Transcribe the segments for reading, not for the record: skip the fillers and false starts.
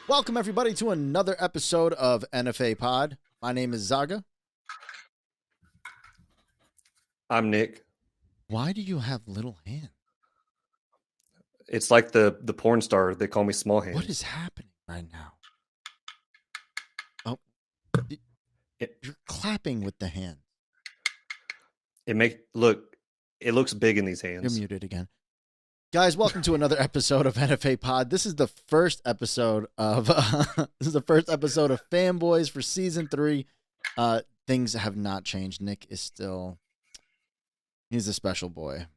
Welcome, everybody, to another episode of NFA Pod. My name is Zaga. I'm Nick. Why do you have little hands? It's like the porn star. They call me Small Hands. What is happening right now? Oh, you're clapping with the hand. It looks big in these hands. You're muted again. Guys, welcome to another episode of NFA Pod. This is the first episode of FanBoys for season 3. Things have not changed. Nick is still, he's a special boy.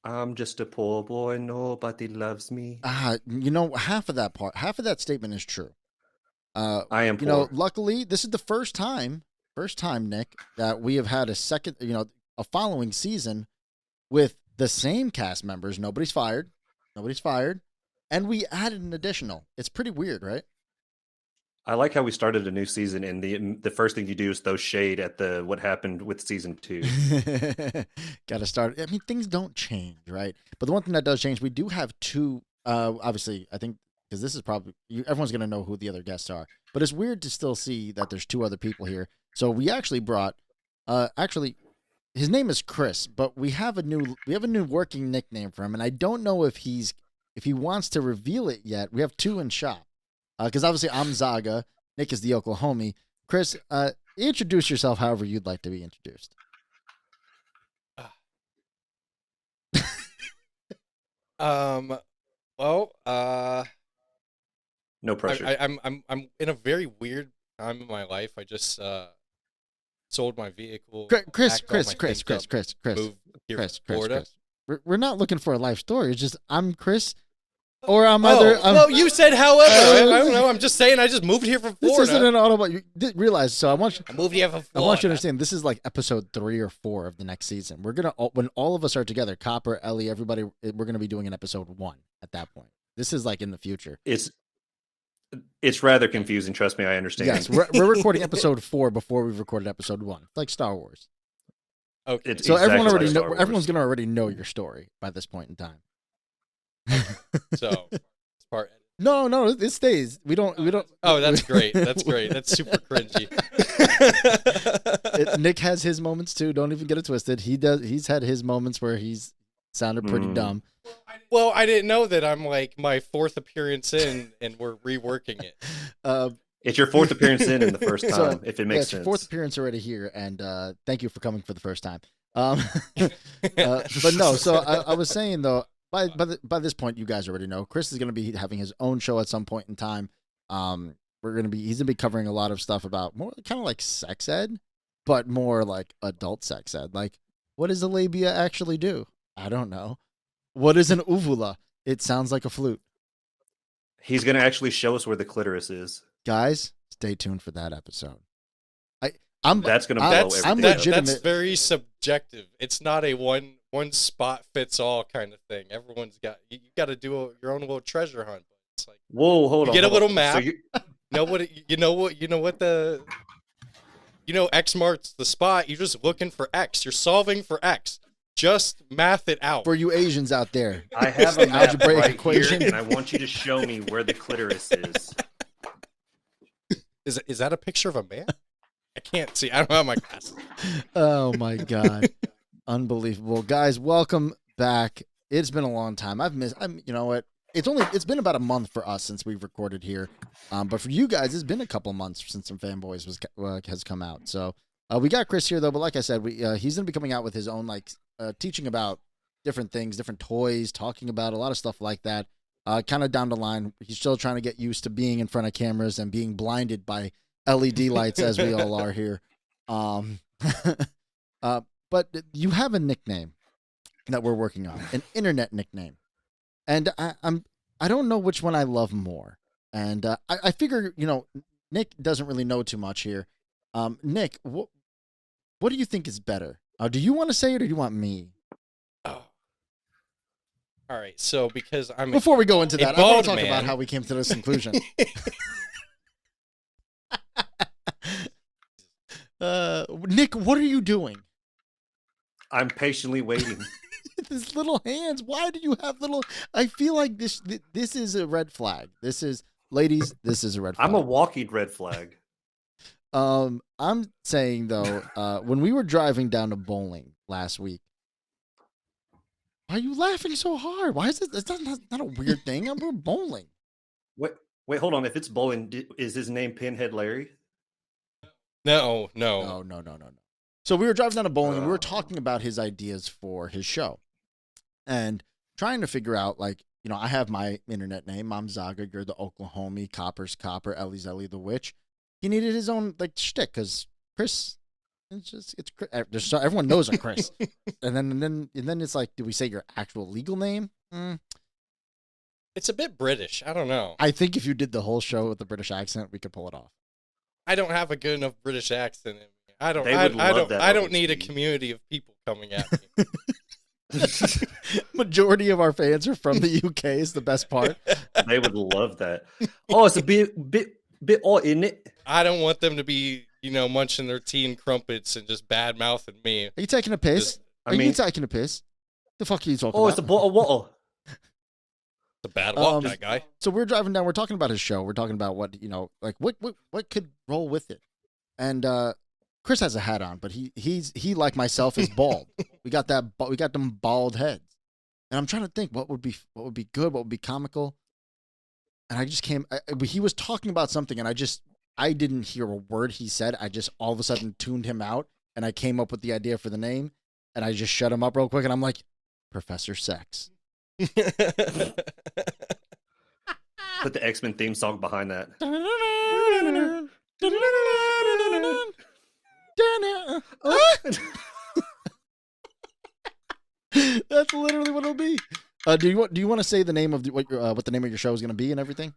I'm just a poor boy, nobody loves me. Half of that statement is true. I am poor. Luckily, this is the first time, Nick, that we have had a following season with the same cast members. Nobody's fired. And we added an additional. It's pretty weird, right? I like how we started a new season, and the first thing you do is throw shade at what happened with season 2. Got to start. I mean, things don't change, right? But the one thing that does change, we do have two. Obviously, I think because this is probably everyone's going to know who the other guests are. But it's weird to still see that there's 2 other people here. So we actually brought. His name is Chris, but we have a new working nickname for him, and I don't know if he wants to reveal it yet. We have 2 in shop. Because obviously I'm Zaga, Nick is the Oklahomie. Chris, introduce yourself however you'd like to be introduced. No pressure. I'm in a very weird time in my life. I just sold my vehicle. Chris. We're not looking for a life story. It's just I'm Chris. Or you said however. I don't know. I'm just saying I just moved here from Florida. This isn't an autobot. You didn't realize. So I moved here from Florida. I want you to understand. This is like episode 3 or 4 of the next season. We're gonna when all of us are together, Copper, Ellie, everybody. We're gonna be doing an episode 1 at that point. This is like in the future. It's rather confusing. Trust me, I understand. Yes, we're recording episode 4 before we've recorded episode 1. It's like Star Wars. Okay. So everyone's gonna already know your story by this point in time. So it's part. No, it stays. We don't. Oh, that's great. That's great. That's super cringy. Nick has his moments too. Don't even get it twisted. He's had his moments where he's sounded pretty dumb. Well, I didn't know that I'm like my 4th appearance in, and we're reworking it. It's your 4th appearance in the first time, if it makes sense. Your 4th appearance already here, and thank you for coming for the first time. But no. So I was saying though. By this point, you guys already know Chris is going to be having his own show at some point in time. He's going to be covering a lot of stuff about more kind of like sex ed, but more like adult sex ed. Like, what does the labia actually do? I don't know. What is an uvula? It sounds like a flute. He's going to actually show us where the clitoris is. Guys, stay tuned for that episode. That's going to blow everything. I'm legitimate. That's very subjective. It's not a one spot fits all kind of thing. Everyone's got you got to do your own little treasure hunt. It's like, whoa, hold on. Get a little on. map. So X marks the spot. You're just looking for X. You're solving for X. Just math it out. For you Asians out there, I have a map algebraic right equation, here, and I want you to show me where the clitoris is. Is that a picture of a man? I can't see. I don't have my glasses. Oh my god. Unbelievable. Guys, welcome back. It's been a long time. You know what? It's been about a month for us since we've recorded here. But for you guys, it's been a couple months since some FanBoys has come out. So we got Chris here though, but like I said, he's gonna be coming out with his own teaching about different things, different toys, talking about a lot of stuff like that. Kind of down the line. He's still trying to get used to being in front of cameras and being blinded by LED lights as we all are here. But you have a nickname that we're working on, an internet nickname, and I don't know which one I love more. And I figure Nick doesn't really know too much here. Nick, what do you think is better? Do you want to say it or do you want me? Oh. All right. So because before we go into that, I want to talk about how we came to this conclusion. Nick, what are you doing? I'm patiently waiting. his little hands? Why do you have little? I feel like this is a red flag. This is, ladies, this is a red flag. I'm a walking red flag. I'm saying though, when we were driving down to bowling last week, why are you laughing so hard? Why is it? It's not a weird thing. We're bowling. Wait, hold on. If it's bowling, is his name Pinhead Larry? No. No. So we were driving down to bowling and we were talking about his ideas for his show and trying to figure out, like, you know, I have my internet name, Mom Zaga, you're the Oklahoma, Copper's Copper, Ellie's Ellie the Witch. He needed his own, like, shtick because Chris, everyone knows a Chris. and then it's like, do we say your actual legal name? It's a bit British. I don't know. I think if you did the whole show with the British accent, we could pull it off. I don't have a good enough British accent in me. I don't need a community of people coming at me. Majority of our fans are from the UK is the best part. They would love that. Oh, it's a bit odd, isn't it? I don't want them to be, munching their tea and crumpets and just bad mouthing me. Are you taking a piss? Are you taking a piss? The fuck are you talking about? Oh, it's a bottle of water. The bad walk, that guy. So we're driving down. We're talking about his show. We're talking about what, like what could roll with it. And Chris has a hat on, but he like myself is bald. We got them bald heads. And I'm trying to think what would be good, what would be comical. And I just came. He was talking about something, and I didn't hear a word he said. I just all of a sudden tuned him out, and I came up with the idea for the name, and I just shut him up real quick, and I'm like, Professor Sex. Put the X-Men theme song behind that. That's literally what it'll be. Do you want to say the name of what the name of your show is going to be and everything?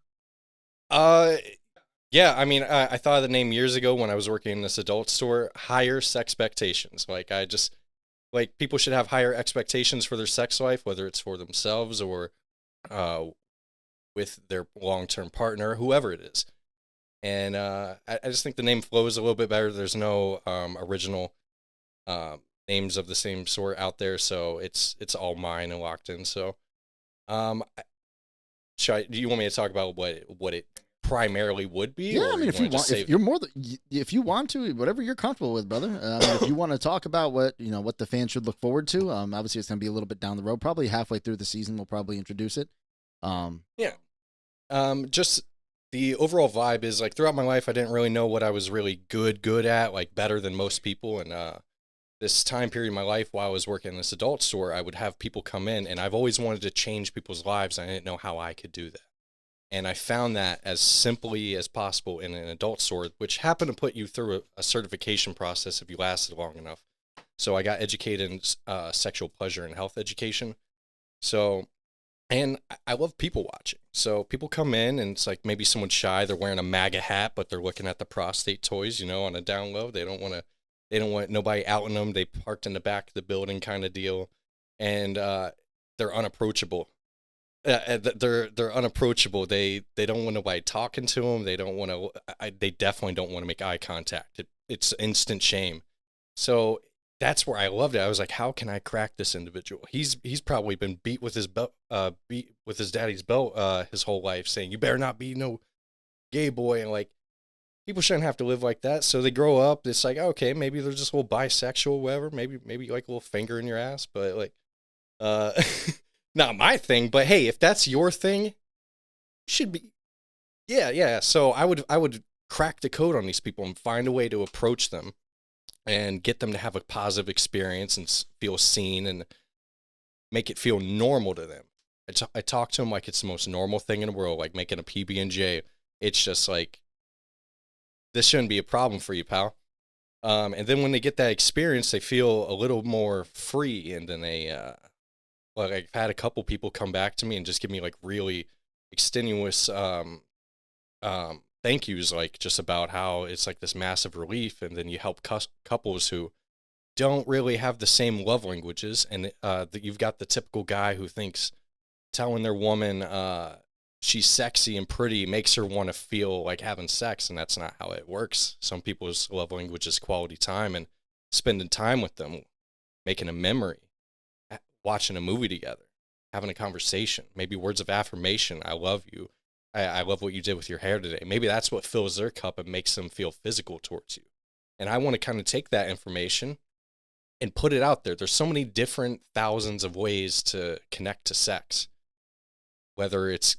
Yeah. I mean, I thought of the name years ago when I was working in this adult store. Higher Sexpectations. Like people should have higher expectations for their sex life, whether it's for themselves or with their long-term partner, whoever it is. And I just think the name flows a little bit better. There's no original names of the same sort out there, so it's all mine and locked in. So, do you want me to talk about what it primarily would be? Yeah, I mean, if you want to, whatever you're comfortable with, brother. If you want to talk about what the fans should look forward to, obviously it's going to be a little bit down the road. Probably halfway through the season, we'll probably introduce it. Just the overall vibe is like throughout my life, I didn't really know what I was really good at, like better than most people. And this time period in my life while I was working in this adult store, I would have people come in, and I've always wanted to change people's lives. I didn't know how I could do that. And I found that as simply as possible in an adult store, which happened to put you through a certification process if you lasted long enough. So I got educated in sexual pleasure and health education. So, and I love people watching. So people come in and it's like maybe someone's shy. They're wearing a MAGA hat, but they're looking at the prostate toys, on a down low. They don't want nobody outing them. They parked in the back of the building kind of deal. And they're unapproachable. They're unapproachable. They don't want nobody talking to them. They don't want to. They definitely don't want to make eye contact. It's instant shame. So that's where I loved it. I was like, how can I crack this individual? He's probably been beat with his belt, beat with his daddy's belt, his whole life, saying you better not be no gay boy. And like, people shouldn't have to live like that. So they grow up. It's like, okay, maybe they're just a little bisexual, whatever. Maybe like a little finger in your ass, but like, not my thing, but hey, if that's your thing, should be. Yeah. So I would crack the code on these people and find a way to approach them and get them to have a positive experience and feel seen and make it feel normal to them. I talk to them like it's the most normal thing in the world, like making a PB&J. It's just like, this shouldn't be a problem for you, pal. And then when they get that experience, they feel a little more free, and then they like I've had a couple people come back to me and just give me like really extenuous thank yous, like just about how it's like this massive relief. And then you help couples who don't really have the same love languages, and that you've got the typical guy who thinks telling their woman she's sexy and pretty makes her want to feel like having sex, and that's not how it works. Some people's love language is quality time and spending time with them, making a memory. watching a movie together, having a conversation, maybe words of affirmation. I love you. I love what you did with your hair today. Maybe that's what fills their cup and makes them feel physical towards you. And I want to kind of take that information and put it out there. There's so many different thousands of ways to connect to sex, whether it's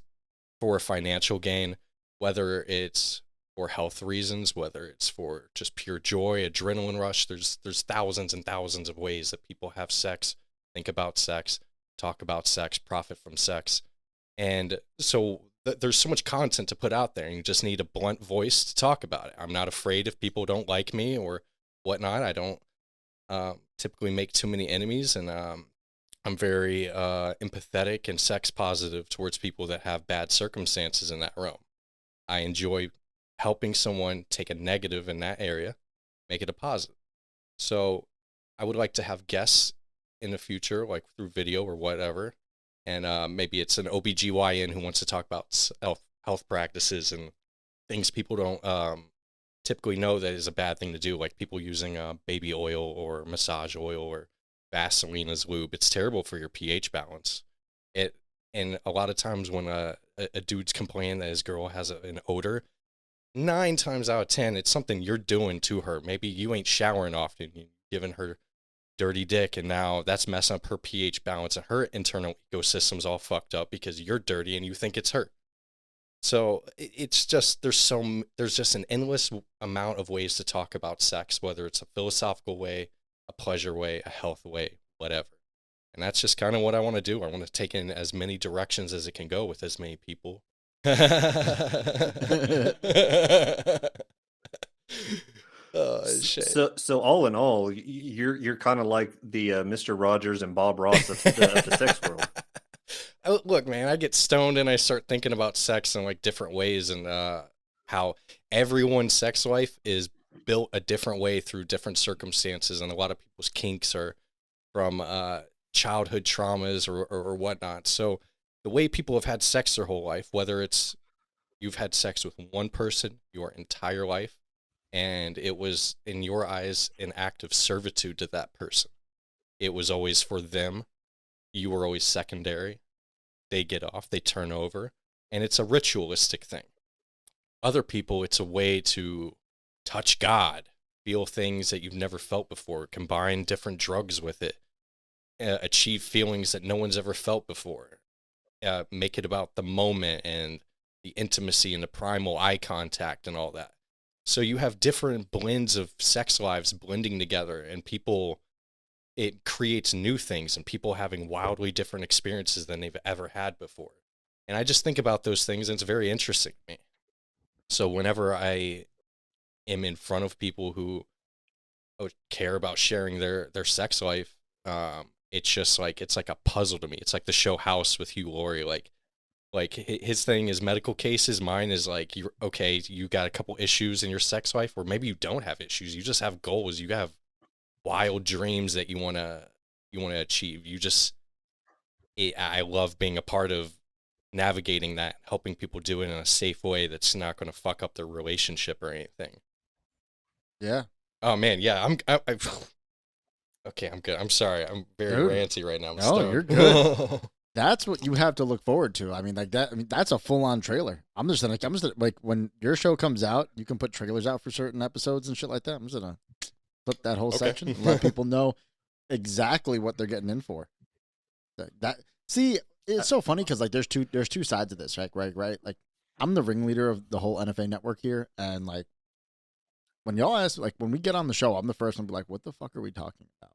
for financial gain, whether it's for health reasons, whether it's for just pure joy, adrenaline rush. There's thousands and thousands of ways that people have sex, think about sex, talk about sex, profit from sex. And so there's so much content to put out there, and you just need a blunt voice to talk about it. I'm not afraid if people don't like me or whatnot. I don't typically make too many enemies, and I'm very empathetic and sex positive towards people that have bad circumstances in that realm. I enjoy helping someone take a negative in that area, make it a positive. So I would like to have guests in the future, like through video or whatever. And maybe it's an OBGYN who wants to talk about health practices and things people don't typically know that is a bad thing to do, like people using baby oil or massage oil or Vaseline as lube. It's terrible for your pH balance. And a lot of times when a dude's complaining that his girl has an odor, 9 times out of 10, it's something you're doing to her. Maybe you ain't showering often, you're giving her dirty dick, and now that's messing up her pH balance, and her internal ecosystem's all fucked up because you're dirty and you think it's her. So it's just, there's just an endless amount of ways to talk about sex, whether it's a philosophical way, a pleasure way, a health way, whatever. And that's just kind of what I want to do. I want to take in as many directions as it can go with as many people. Oh shit! So all in all, you're kind of like the Mr. Rogers and Bob Ross of the sex world. Look, man, I get stoned and I start thinking about sex in like different ways, and how everyone's sex life is built a different way through different circumstances, and a lot of people's kinks are from childhood traumas or whatnot. So the way people have had sex their whole life, whether it's you've had sex with one person your entire life, and it was, in your eyes, an act of servitude to that person. It was always for them. You were always secondary. They get off, they turn over, and it's a ritualistic thing. Other people, it's a way to touch God, feel things that you've never felt before, combine different drugs with it, achieve feelings that no one's ever felt before, make it about the moment and the intimacy and the primal eye contact and all that. So you have different blends of sex lives blending together, and people, it creates new things and people having wildly different experiences than they've ever had before. And I just think about those things, and it's very interesting to me. So whenever I am in front of people who care about sharing their sex life, it's just like, it's like a puzzle to me. It's like the show House with Hugh Laurie. Like his thing is medical cases. Mine is like, you're okay, you got a couple issues in your sex life, or maybe you don't have issues. You just have goals. You have wild dreams that you want to achieve. I love being a part of navigating that, helping people do it in a safe way that's not going to fuck up their relationship or anything. Yeah. Oh man. Yeah. Okay. I'm good. I'm sorry. I'm very ranty right now. No, you're good. That's what you have to look forward to. I mean, like that. I mean, that's a full-on trailer. I'm just gonna like when your show comes out, you can put trailers out for certain episodes and shit like that. I'm just gonna flip that whole section and let people know exactly what they're getting in for. See, it's so funny because like there's two sides of this, right? Like I'm the ringleader of the whole NFA network here, and like when y'all ask, like when we get on the show, I'm the first one to be like, "What the fuck are we talking about?"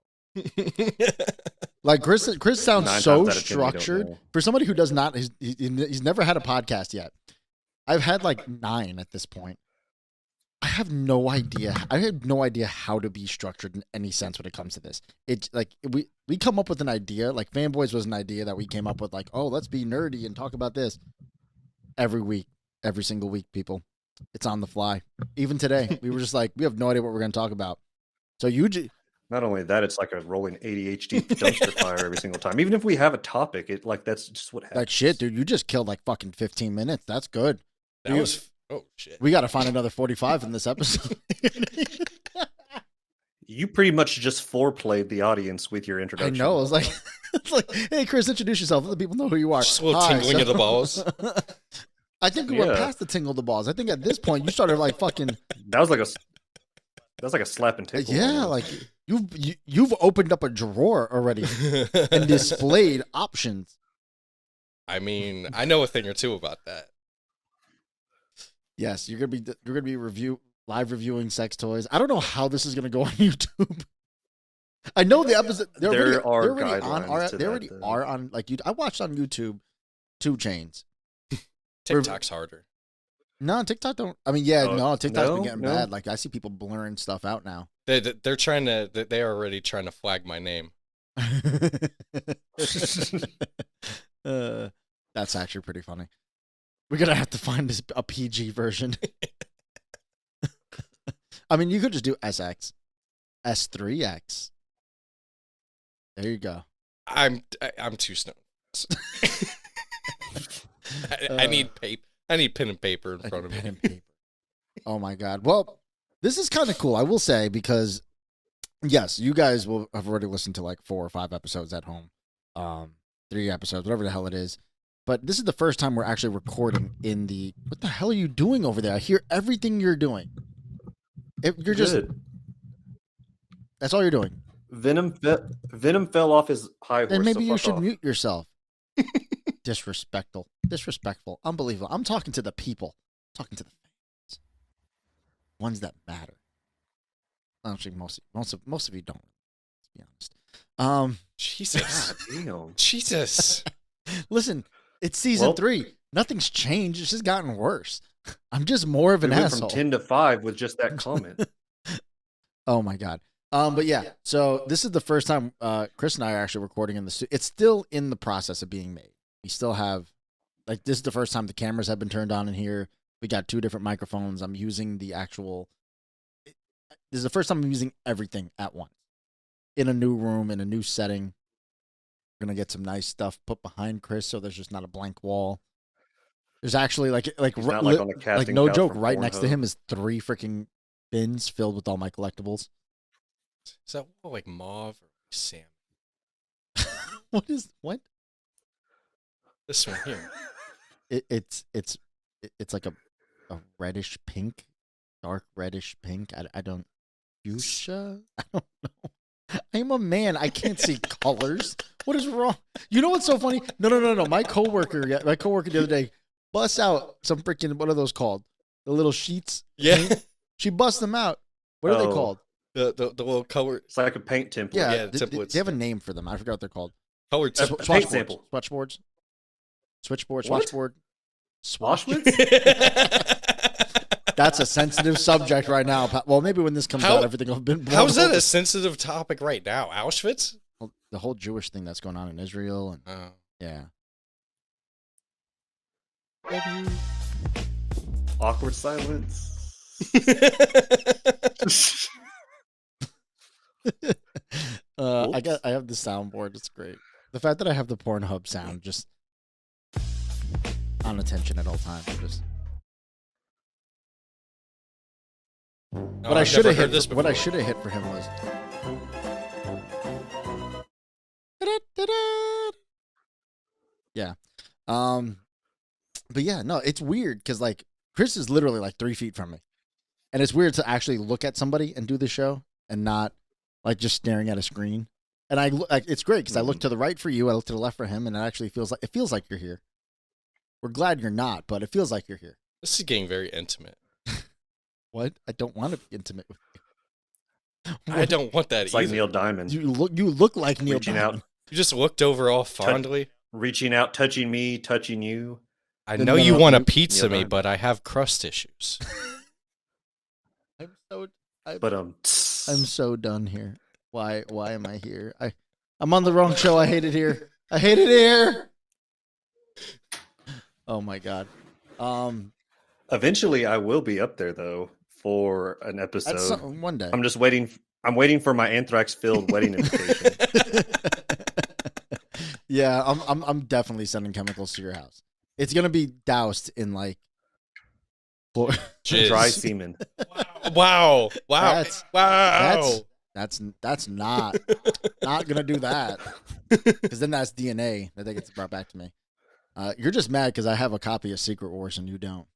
Like Chris sounds so structured for somebody who does not. He's never had a podcast yet. I've had like 9 at this point. I have no idea. I have no idea how to be structured in any sense when it comes to this. It's like we come up with an idea. Like FanBoys was an idea that we came up with. Like, oh, let's be nerdy and talk about this every week, every single week. People, it's on the fly. Even today, we were just like, we have no idea what we're going to talk about. So not only that, it's like a rolling ADHD dumpster fire every single time. Even if we have a topic, that's just what happens. Like shit, dude. You just killed like fucking 15 minutes. That's good. Oh shit. We got to find another 45 in this episode. You pretty much just foreplayed the audience with your I introduction. know. It's like, hey, Chris, introduce yourself. Let the people know who you are. Just a little Hi, tingling of the balls. I think we went Yeah. past the tingle of the balls. I think at this point you started like fucking. That was like a slap and tickle. Yeah, almost. like you've opened up a drawer already and displayed options. I mean, I know a thing or two about that. Yes, you're gonna be live reviewing sex toys. I don't know how this is gonna go on YouTube. I know the episode. They There are already guidelines to they that, already though. are on like you. I watched on YouTube 2 Chainz. TikTok's harder. No, TikTok don't. I mean, yeah, Oh, no, TikTok's been no, getting no. bad. Like I see people blurring stuff out now. They're trying to. They're already trying to flag my name. That's actually pretty funny. We're gonna have to find a PG version. I mean, you could just do SX, S3X. There you go. I'm too stoned. I need paper. I need pen and paper in front of Pen me. and paper. Oh my god. Well, this is kind of cool, I will say, because yes, you guys will have already listened to like 4 or 5 episodes at home, 3 episodes, whatever the hell it is. But this is the first time we're actually recording in the. What the hell are you doing over there? I hear everything you're doing. You're just. Good. That's all you're doing. Venom fell off his high horse. Then maybe so you fuck should off. mute yourself. Disrespectful. I'm unbelievable. I'm talking to the people. I'm talking to the fans. Ones that matter. Actually, most of you don't. Let's be honest. Jesus. God damn. Jesus. Listen, it's season Well- 3. Nothing's changed. It's just gotten worse. I'm just more of an We went asshole. from 10 to 5 with just that comment. Oh my god. But yeah, so this is the first time Chris and I are actually recording in the studio. It's still in the process of being made. We still have, like, this is the first time the cameras have been turned on in here. We got 2 different microphones. I'm using the actual. This is the first time I'm using everything at once in a new room, in a new setting. We're gonna get some nice stuff put behind Chris, so there's just not a blank wall. There's actually like He's not like on the casting no couch joke. from Right next to Pornhub. him is 3 freaking bins filled with all my collectibles. Is that like mauve or salmon? What? This one here. It's like a reddish pink, dark reddish pink. I don't fuchsia. I don't know. I am a man. I can't see colors. What is wrong? You know what's so funny? No. My coworker the other day busts out some freaking, what are those called? The little sheets. Yeah. She busts them out. What are they Oh. called? The little color It's like a paint template. Yeah, they templates. have a name for them. I forgot what they're called. colored Uh, template. paint Swatchboards. sample. Switchboard. What? Swatchboard. Auschwitz? That's a sensitive subject right now. Well, maybe when this comes How- out, everything will have been blown How is that over. a sensitive topic right now? Auschwitz? Well, the whole Jewish thing that's going on in Israel, and Oh. yeah. Awkward silence. I have the soundboard. It's great. The fact that I have the Pornhub sound just on attention at all times. Just what I should have hit. What I should have hit for him was. Yeah. But yeah, no, it's weird because like Chris is literally like 3 feet from me, and it's weird to actually look at somebody and do the show and not like just staring at a screen. And it's great because I look to the right for you, I look to the left for him, and it actually feels like you're here. We're glad you're not, but it feels like you're here. This is getting very intimate. What? I don't want to be intimate with you. I don't want that It's either. like Neil Diamond. You look like Neil Reaching Diamond. out. You just looked over all fondly. Reaching out, touching me, touching you. I No, know no, you no, want to you- pizza Neil me, Diamond. but I have crust issues. But I'm so done here. Why am I here? I'm on the wrong show. I hate it here. I hate it here. Oh my god. eventually I will be up there though for an episode. That's one day. I'm just waiting. I'm waiting for my anthrax-filled wedding invitation. Yeah, I'm definitely sending chemicals to your house. It's gonna be doused in like Jizz. Dry semen. Wow. That's- wow. That's not gonna do that, because then that's DNA that gets brought back to me. You're just mad because I have a copy of Secret Wars and you don't.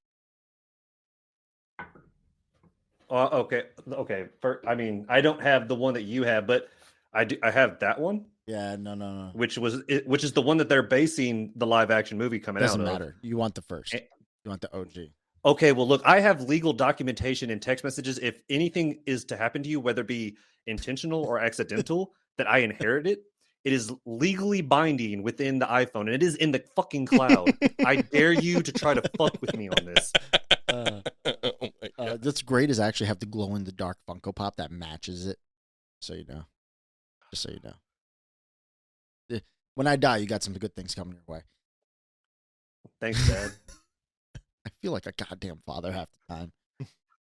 Okay. I mean, I don't have the one that you have, but I do. I have that one. Yeah, no. Which is the one that they're basing the live action movie coming Doesn't out of. matter. You want the first. You want the OG. Okay, well, look, I have legal documentation and text messages. If anything is to happen to you, whether it be intentional or accidental, that I inherit it, it is legally binding within the iPhone, and it is in the fucking cloud. I dare you to try to fuck with me on this. Oh my God. What's great is I actually have the glow in the dark Funko Pop that matches it. So you know. Just so you know. When I die, you got some good things coming your way. Thanks, Dad. I feel like a goddamn father half the time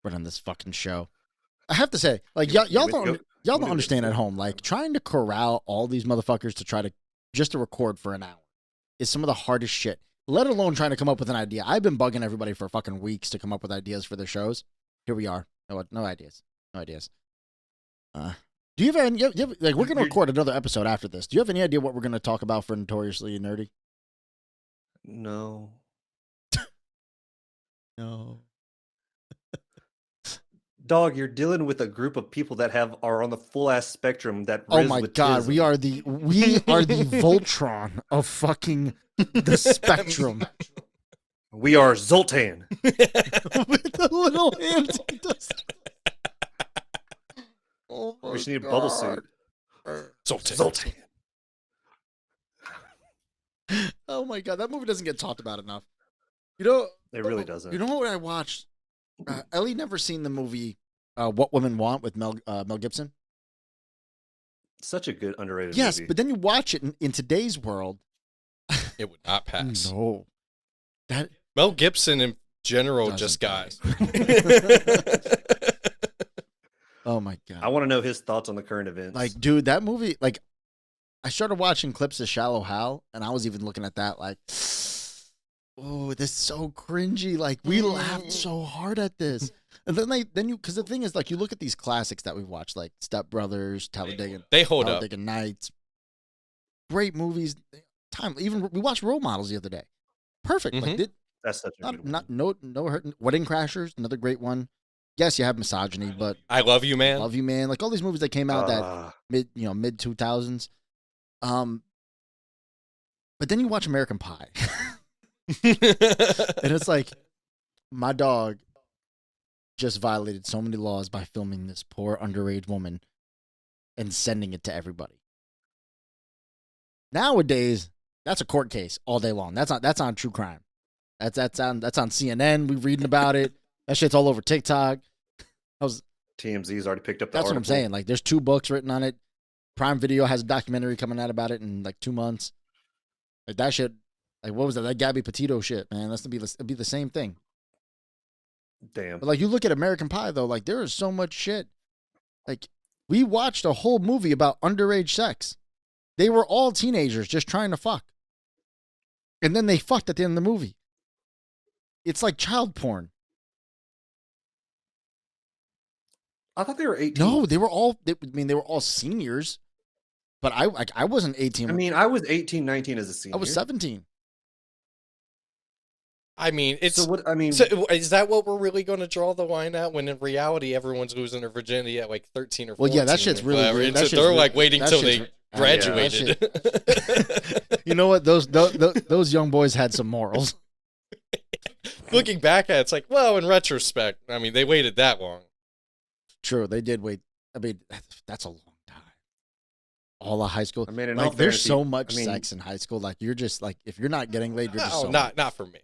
running this fucking show. I have to say, like y'all don't understand at home. Like trying to corral all these motherfuckers to try to just to record for an hour is some of the hardest shit. Let alone trying to come up with an idea. I've been bugging everybody for fucking weeks to come up with ideas for their shows. Here we are. No ideas. No ideas. Do you have any? Like we're gonna record another episode after this. Do you have any idea what we're gonna talk about for Notoriously Nerdy? No. No. Dog, you're dealing with a group of people that are on the full ass spectrum. That Oh my God, we are the Voltron of fucking the spectrum. We are Zoltan. With the little hands. He does. Oh We just need a bubble suit. Zoltan. Oh my God, that movie doesn't get talked about enough. You know, It really doesn't. You know what I watched? Ellie never seen the movie What Women Want with Mel Gibson. Such a good underrated Yes, movie. but then you watch it in today's world. It would not pass. No, that Mel Gibson in general doesn't just got. Oh my God, I want to know his thoughts on the current events. like, dude, that movie. Like, I started watching clips of Shallow Hal, and I was even looking at that like, oh, this is so cringy. Like, we laughed so hard at this. And then because the thing is, like, you look at these classics that we've watched, like Step Brothers, Talladega Hold up. Nights, great movies. Even we watched Role Models the other day. Perfect. Mhm. Like, that's such a good one. no hurt. Wedding Crashers, another great one. Yes, you have misogyny, but I Love You, Man. Love You, Man. Like all these movies that came out that mid 2000s. But then you watch American Pie, and it's like my dog just violated so many laws by filming this poor underage woman and sending it to everybody. Nowadays, that's a court case all day long. That's on true crime. That's on CNN. We're reading about it. That shit's all over TikTok. TMZ's already picked up the That's article. what I'm saying. Like, there's 2 books written on it. Prime Video has a documentary coming out about it in like 2 months. Like that shit. Like, what was that? That Gabby Petito shit, man. It'd be the same thing. Damn. But like, you look at American Pie though. Like, there is so much shit. Like, we watched a whole movie about underage sex. They were all teenagers just trying to fuck, and then they fucked at the end of the movie. It's like child porn. I thought they were 18. No, they were all seniors, but I wasn't 18. I mean, I was 18, 19 as a senior. I was 17. I mean, it's. So what? I mean, So is that what we're really going to draw the line at? When in reality, everyone's losing their virginity at like 13 or 14. Well, yeah, that shit's really whatever. weird. And That so shit's they're re- like waiting that till shit's they re- graduated. You know what? Those young boys had some morals. Looking back at it, it's like, well, in retrospect, I mean, they waited that long. True, they did wait. I mean, that's a long time. All of high school. I mean, in all like, there's fairness, so much I mean- sex in high school. Like, you're just like, if you're not getting laid, you're just No, so not for me.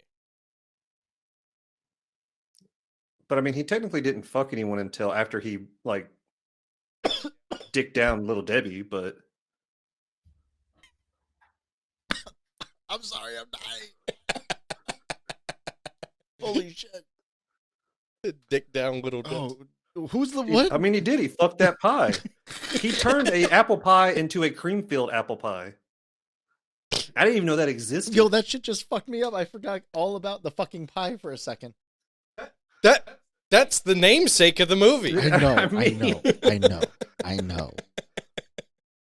but I mean, he technically didn't fuck anyone until after he like dicked down little Debbie. But I'm sorry, I'm dying. Holy shit! Dick down, little dick. Oh, who's the what? I mean, he did. He fucked that pie. He turned a apple pie into a cream-filled apple pie. I didn't even know that existed. Yo, that shit just fucked me up. I forgot all about the fucking pie for a second. That That's the namesake of the movie. I know, mean- I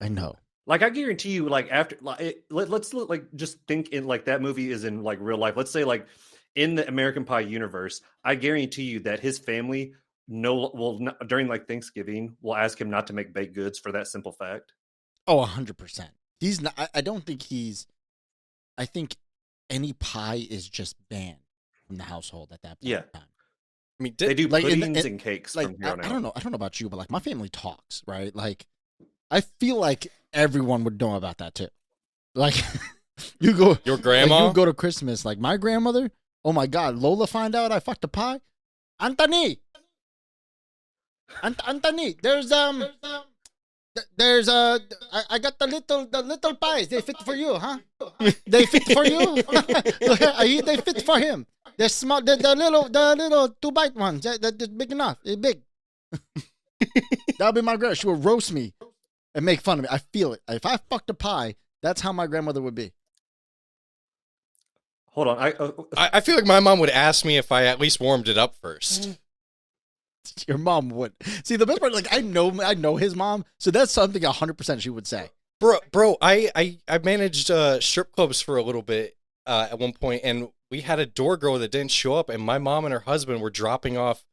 know. Like, I guarantee you, like, after, like, let's look, like, just think in, like, that movie is in, like, real life. Let's say, like, in the American Pie universe, I guarantee you that his family during, like, Thanksgiving, will ask him not to make baked goods for that simple fact. Oh, 100%. He's not. I don't think he's. I think any pie is just banned from the household at that point. Yeah. In time. I mean, They do like, puddings and cakes Like from here on I out. don't know. I don't know about you, but like my family talks, right? Like I feel like everyone would know about that too. Like you go, your grandma. you go to Christmas. Like my grandmother. Oh my God, Lola find out I fucked a pie. Anthony, Anthony, there's I got the little pies. They fit for you, huh? They fit for you. They fit for him. They're small. The little 2-bite ones. They're big enough. They're big. That'll be my grandma. She will roast me and make fun of me. I feel it. If I fucked a pie, that's how my grandmother would be. Hold on. I feel like my mom would ask me if I at least warmed it up first. Your mom would. See, the best part, like I know his mom, so that's something 100% she would say. Bro, I managed strip clubs for a little bit at one point, and we had a door girl that didn't show up, and my mom and her husband were dropping off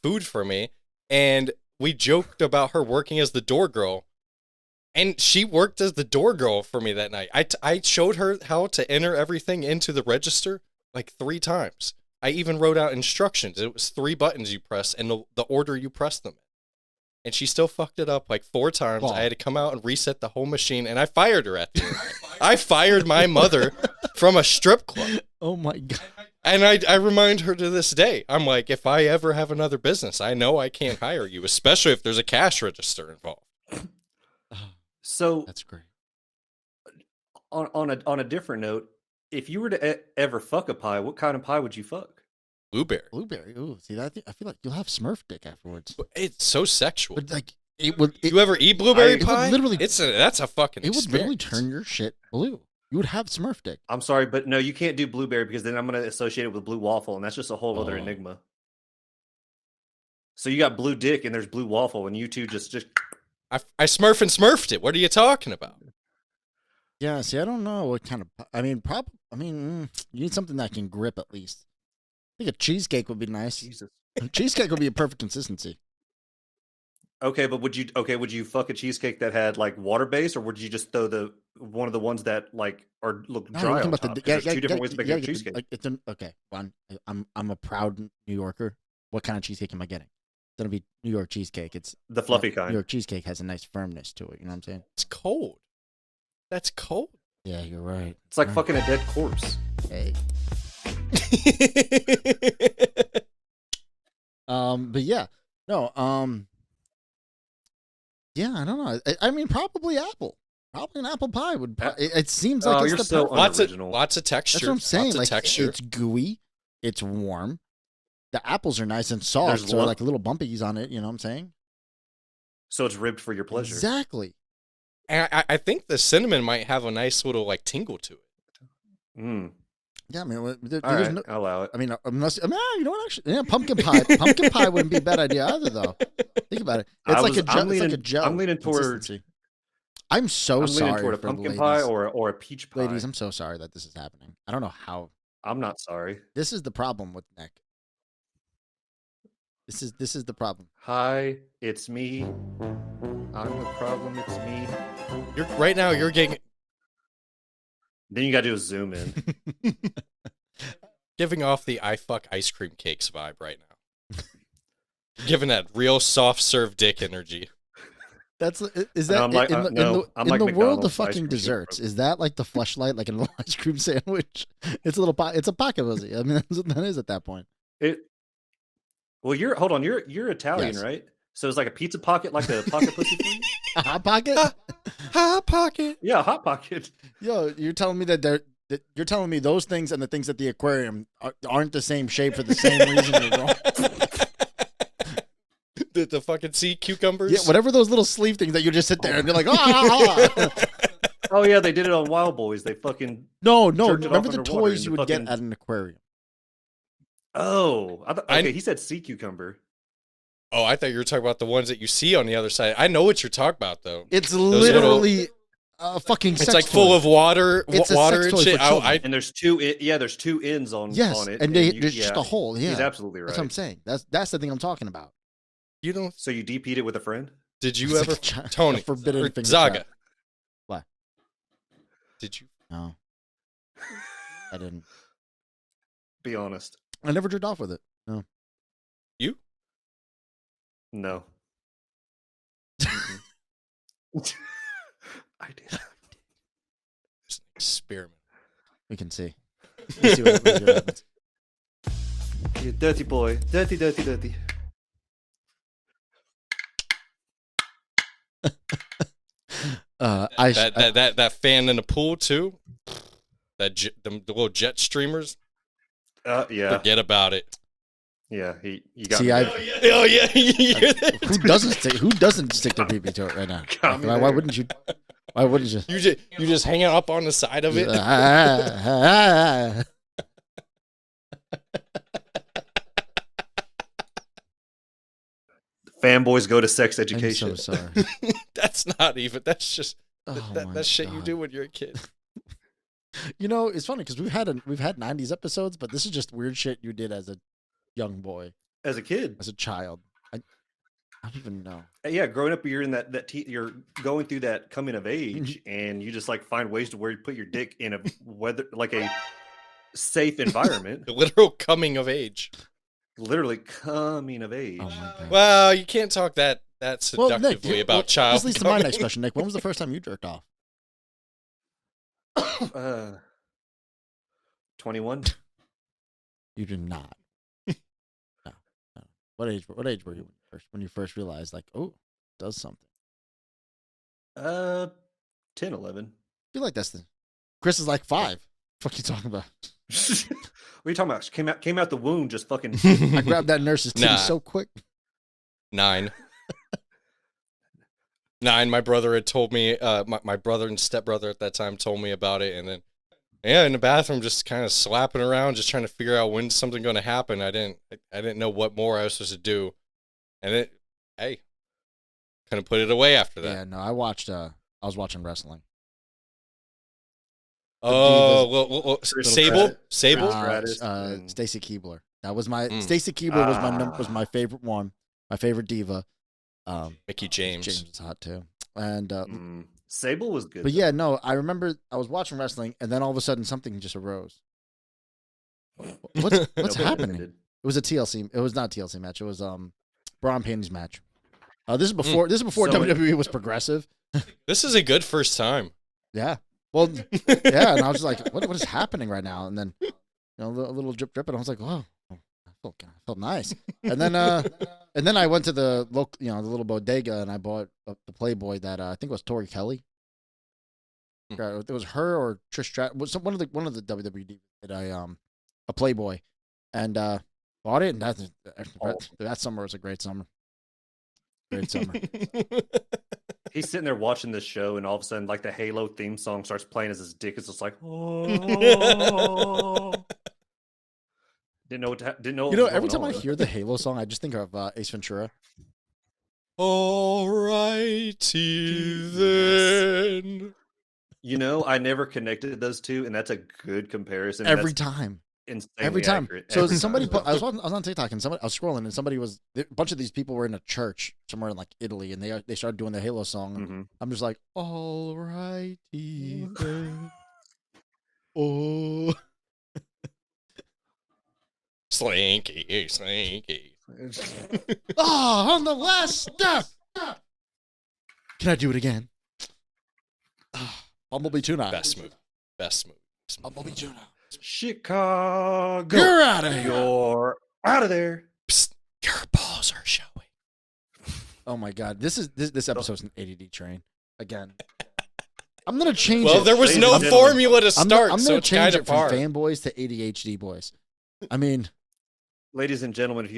food for me, and we joked about her working as the door girl, and she worked as the door girl for me that night. I showed her how to enter everything into the register like 3 times. I even wrote out instructions. It was 3 buttons you press and the order you press them in. And she still fucked it up like 4 times. Wow. I had to come out and reset the whole machine, and I fired her at the end. I fired my mother from a strip club. Oh my God. And I remind her to this day. I'm like, if I ever have another business, I know I can't hire you, especially if there's a cash register involved. So That's great. on a different note, if you were to ever fuck a pie, what kind of pie would you fuck? Blueberry. Blueberry. Ooh, see that? I feel like you'll have Smurf dick afterwards. It's so sexual. But like it would. You ever eat blueberry it would pie? literally- That's a fucking It would literally experience. turn your shit blue. You would have Smurf dick. I'm sorry, but no, you can't do blueberry because then I'm going to associate it with blue waffle, and that's just a whole other Oh. enigma. So you got blue dick and there's blue waffle, and you two just I Smurf and Smurfed it. What are you talking about? Yeah. See, I don't know what kind of. I mean, you need something that can grip at least. I think a cheesecake would be nice. Jesus. Cheesecake would be a perfect consistency. Okay, but would you fuck a cheesecake that had like water base, or would you just throw one of the ones that like look No, dry you're on talking top? about 'Cause there's 2 different ways to make a cheesecake. Like, okay. One, I'm a proud New Yorker. What kind of cheesecake am I getting? It's gonna be New York cheesecake. It's The fluffy New kind. York cheesecake has a nice firmness to it. You know what I'm saying? It's cold. That's cold. Yeah, you're right. It's like Right. fucking a dead corpse. Hey. But yeah, no. Yeah, I don't know. I mean, probably apple. Probably an apple pie would. It seems like Oh, it's you're the so perfect- unoriginal. Lots of texture. That's what I'm saying. Lots of Like texture. it's gooey, it's warm. The apples are nice and soft, There's so lump- like little bumpies on it. You know what I'm saying? So it's ribbed for your pleasure. Exactly. And I think the cinnamon might have a nice little like tingle to it. Mm. Yeah, I mean, All there's right, no. I'll allow it. I mean, unless you know what? Actually, yeah, pumpkin pie. Pumpkin pie wouldn't be a bad idea either, though. Think about it. It's like a gel. It's like a gel. I'm leaning toward. consistency. I'm so I'm sorry leaning toward a for the pumpkin ladies. pie or a peach pie. Ladies, I'm so sorry that this is happening. I don't know how. I'm not sorry. This is the problem with Nick. This is the problem. Hi, it's me. I'm the problem. It's me. Right now you're getting Then you got to do a zoom in. giving off the I fuck ice cream cakes vibe right now. Giving that real soft serve dick energy. Is No, that I'm like, in the, no, in I'm the, like in the world of McDonald's ice fucking cream desserts? program. Is that like the fleshlight, like a little ice cream sandwich? It's a little it's a pocket pussy. I mean, that's what that is at that point. Well, hold on. You're Italian, Yes. right? So it's like a pizza pocket, like a pocket pussy for you? A hot pocket? Hot pocket. Yeah, a hot pocket. Yo, you're telling me that you're telling me those things and the things at the aquarium aren't the same shape for the same reason you're wrong. The fucking sea cucumbers. Yeah, whatever those little sleeve things that you just sit there and be like, ah. Oh yeah, they did it on Wild Boys. They fucking No. Turned it Remember off the underwater toys in you the would get fucking- at an aquarium? Oh, I- okay. He said sea cucumber. Oh, I thought you were talking about the ones that you see on the other side. I know what you're talking about, though. It's little- literally a fucking sex It's like toy. full of water, It's a water sex and toy shit. for children. And there's two ends on Yes, it, and there's just a hole. Yeah, he's absolutely right. That's what I'm saying. That's the thing I'm talking about. You don't. So you DP'd it with a friend? Did you It's ever, like a Tony forbidden or finger Zaga? trap. What? Did you? No, I didn't. Be honest. I never jerked off with it. No. You? No. I did. Just an experiment. We can see. We'll see what happens. You dirty boy. Dirty, dirty, dirty. That fan in the pool too. The little jet streamers. Yeah. Forget about it. Yeah, you got See, me. Oh yeah. Who doesn't stick their pee to it right now? Got me Why there. wouldn't you? Why wouldn't you? You just hang up on the side of it. FanBoys go to sex I'm education. so sorry. That's not even. That's just Oh my that's shit you God. do when you're a kid. You know, it's funny because we've had 90s episodes, but this is just weird shit you did as a young boy, As a kid. as a child. I don't even know. Yeah, growing up, you're in you're going through that coming of age, Mm-hmm. and you just like find ways to where you put your dick in a like a safe environment. The literal coming of age. Literally coming of age. Oh my God. Well, you can't talk that Well, seductively Nick, about child. This leads to my coming. next question, Nick. When was the first time you jerked off? 21. You did not. No. What age were you when you first realized, like, oh, it does something? 10, 11. I feel like that's the. Chris is like 5. Fuck you talking about? What are you talking about? Came out the womb just fucking. I grabbed that nurse's titty Nah. so quick. 9. 9. My brother had told me. My brother and stepbrother at that time told me about it, and then in the bathroom, just kind of slapping around, just trying to figure out when's something going to happen. I didn't know what more I was supposed to do, and couldn't put it away after that. Yeah, no, I was watching wrestling. Oh, well, Chris Sable, Pratt. Sable. Chris Pratt. and- Stacy Keebler. That was my Mm. Stacy Keebler was my favorite one. My favorite diva. Mickey James. James is hot too. And Sable was good. but yeah, no, I remember I was watching wrestling, and then all of a sudden something just arose. What's Nobody happening? did. It was a TLC. It was not a TLC match. It was bra and panties match. This is before So WWE was progressive. This is a good first time. Yeah. Well, yeah, and I was just like, what is happening right now? And then a little drip, and I was like, whoa, I felt nice. And then I went to the local, the little bodega, and I bought the Playboy that I think was Tori Kelly. It was her or Trish Stratus. Was one of the WWE that a Playboy, and bought it, and that summer was a great summer. Great summer. He's sitting there watching this show, and all of a sudden, like the Halo theme song starts playing as his dick is just like, oh. Didn't know what was Every going time I on. hear the Halo song, I just think of Ace Ventura. Alrighty then. I never connected those two, and that's a good comparison. Every That's time. insanely Every time. accurate. So Every somebody time. I was on TikTok, and I was scrolling, and a bunch of these people were in a church somewhere in like Italy, and they started doing the Halo song. And Mhm. I'm just like, all righty then. Oh. Slinky. On the last step. Can I do it again? Bumblebee Tuna. Best move. Bumblebee Tuna. Chicago. You're out of here. You're out of there. Psst, your balls are showing. Oh my God. This episode's an ADD train. Again. I'm going to change Well, it. there was Ladies no and gentlemen, formula to I'm start, going so to it's change kind it of from hard. fanboys to ADHD boys. I mean, Ladies and gentlemen, if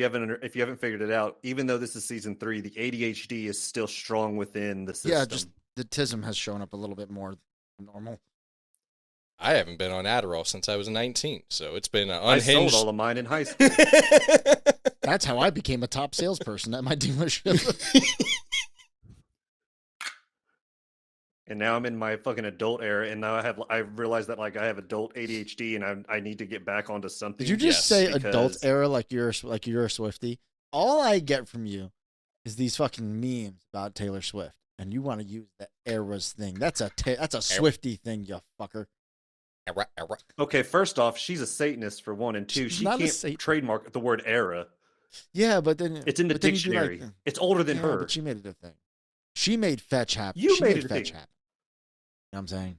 you haven't figured it out, even though this is season 3, the ADHD is still strong within the system. yeah, just the tism has shown up a little bit more than normal. I haven't been on Adderall since I was 19, so it's been an I sold unhinged. all of mine in high school. That's how I became a top salesperson at my dealership. And now I'm in my fucking adult era, and now I realized that like I have adult ADHD, and I need to get back onto something. Did you just Yes, say adult because- era like you're a Swiftie? All I get from you is these fucking memes about Taylor Swift, and you want to use the eras thing. That's a Swiftie thing, you fucker. Era. Okay, first off, she's a Satanist for one, and two, She's she not a can't Satan. trademark the word era. Yeah, but then It's in the but then you do, dictionary. like, It's older than yeah, her. but she made it a thing. She made fetch happen. You She made it a fetch thing. happen. You know what I'm saying?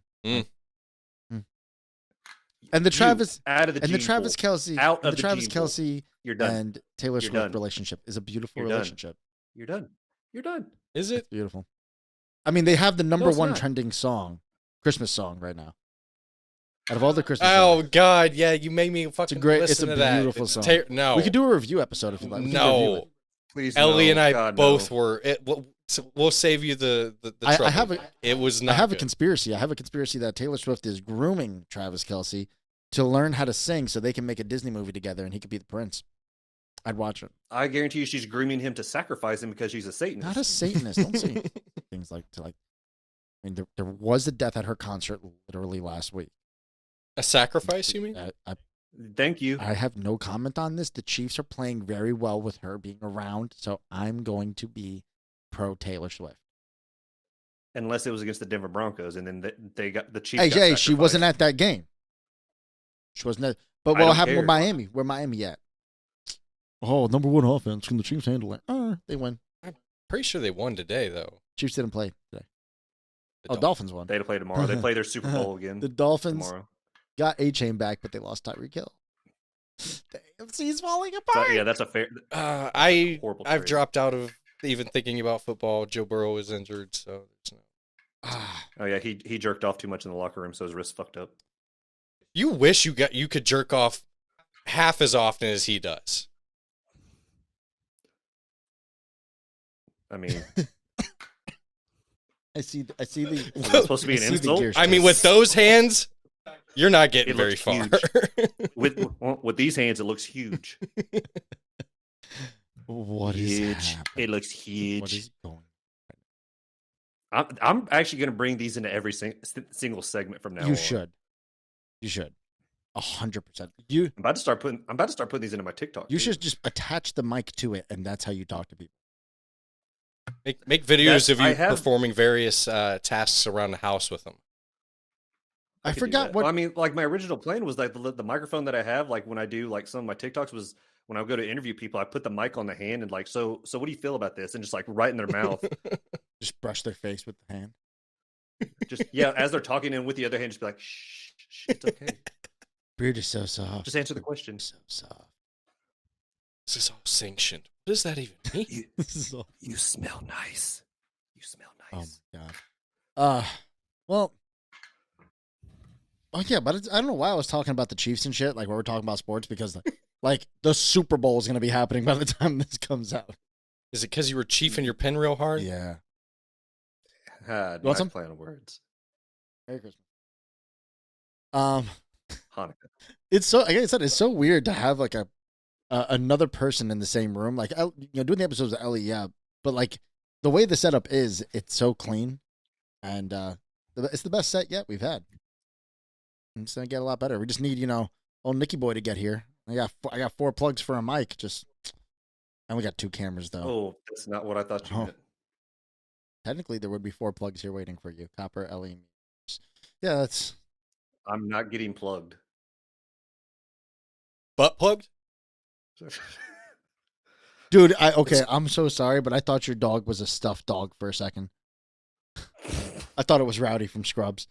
Mm. And the You, Travis out of the and the gene Travis pool. Kelsey Out and of the the Travis gene pool. Kelsey You're done. and Taylor You're Swift done. relationship is a beautiful You're done. relationship. You're done. You're done. Is It's it? beautiful. I mean, they have the number it's one not. trending song, Christmas song right now. Out of all the Christmas Oh songs. God, yeah, you made me fucking great- listen it's a to that. beautiful song. No, We could do a review episode if you'd like. We can review no. it. Please, Ellie no. and I God, both no. were. We'll save you the I trouble. have It was I not. have a good. conspiracy. I have a conspiracy that Taylor Swift is grooming Travis Kelsey to learn how to sing so they can make a Disney movie together and he could be the prince. I'd watch it. I guarantee you, she's grooming him to sacrifice him because she's a Satanist. Not a Satanist. Don't say things like to like. I mean, there was a death at her concert literally last week. A sacrifice, you mean? Thank you. I have no comment on this. The Chiefs are playing very well with her being around, so I'm going to be pro Taylor Swift. Unless it was against the Denver Broncos, and then they got the Chiefs. Hey, got Jay, she wasn't sacrificed. at that game. She wasn't at. But I what don't happened with care. Miami? Where Miami at? Oh, number one offense. Can the Chiefs handle it? They win. Pretty sure they won today, though. Chiefs didn't play today. The Dolphins won. They had to play tomorrow. They play their Super Bowl again The Dolphins tomorrow. got A-Chain back, but they lost Tyreek Hill. The AFC's falling So, apart. yeah, that's a fair. I've Horrible trade. dropped out of even thinking about football. Joe Burrow is injured, so there's no. Oh yeah, he jerked off too much in the locker room, so his wrist fucked up. You wish you could jerk off half as often as he does. I mean, I see the. is that supposed to be I an see the insult? gears. I mean, with those hands, you're not getting It very looks far. huge. With these hands, it looks huge. What is huge. happening? It looks What huge. is going? I'm actually going to bring these into every single segment from now on. You should. 100%. You I'm about to start putting these into my TikTok. you too. should just attach the mic to it, and that's how you talk to people. Make videos of you I have- performing various tasks around the house with them. I could do forgot that. what. Well, I mean, like my original plan was like the microphone that I have, like when I do like some of my TikToks was when I go to interview people, I put the mic on the hand and like, so what do you feel about this? And just like right in their mouth, Just brush their face with the hand. just yeah, as they're talking, and with the other hand, just be like, shh, it's okay. Beard is so soft. Just answer the question. So soft. This is all sanctioned. What does that even mean? This is all. You smell nice. You smell Oh nice. my god. Well. Oh yeah, but I don't know why I was talking about the Chiefs and shit. Like when we're talking about sports, because like the Super Bowl is gonna be happening by the time this comes out. Is it because you were chiefing your pen real hard? Yeah. Want want some? play on words. Merry Christmas. Hanukkah. It's so like I said, it's so weird to have like a another person in the same room. Like doing the episodes with Ellie, yeah, but like the way the setup is, it's so clean, and it's the best set yet we've had. It's gonna get a lot better. We just need old Nicky Boy to get here. I got 4 plugs for a mic, and we got 2 cameras though. Oh, that's not what I thought you Oh. meant. Technically, there would be 4 plugs here waiting for you. Copper, Ellie, and me. Yeah, that's I'm not getting plugged. Butt plugged? dude. I'm so sorry, but I thought your dog was a stuffed dog for a second. I thought it was Rowdy from Scrubs.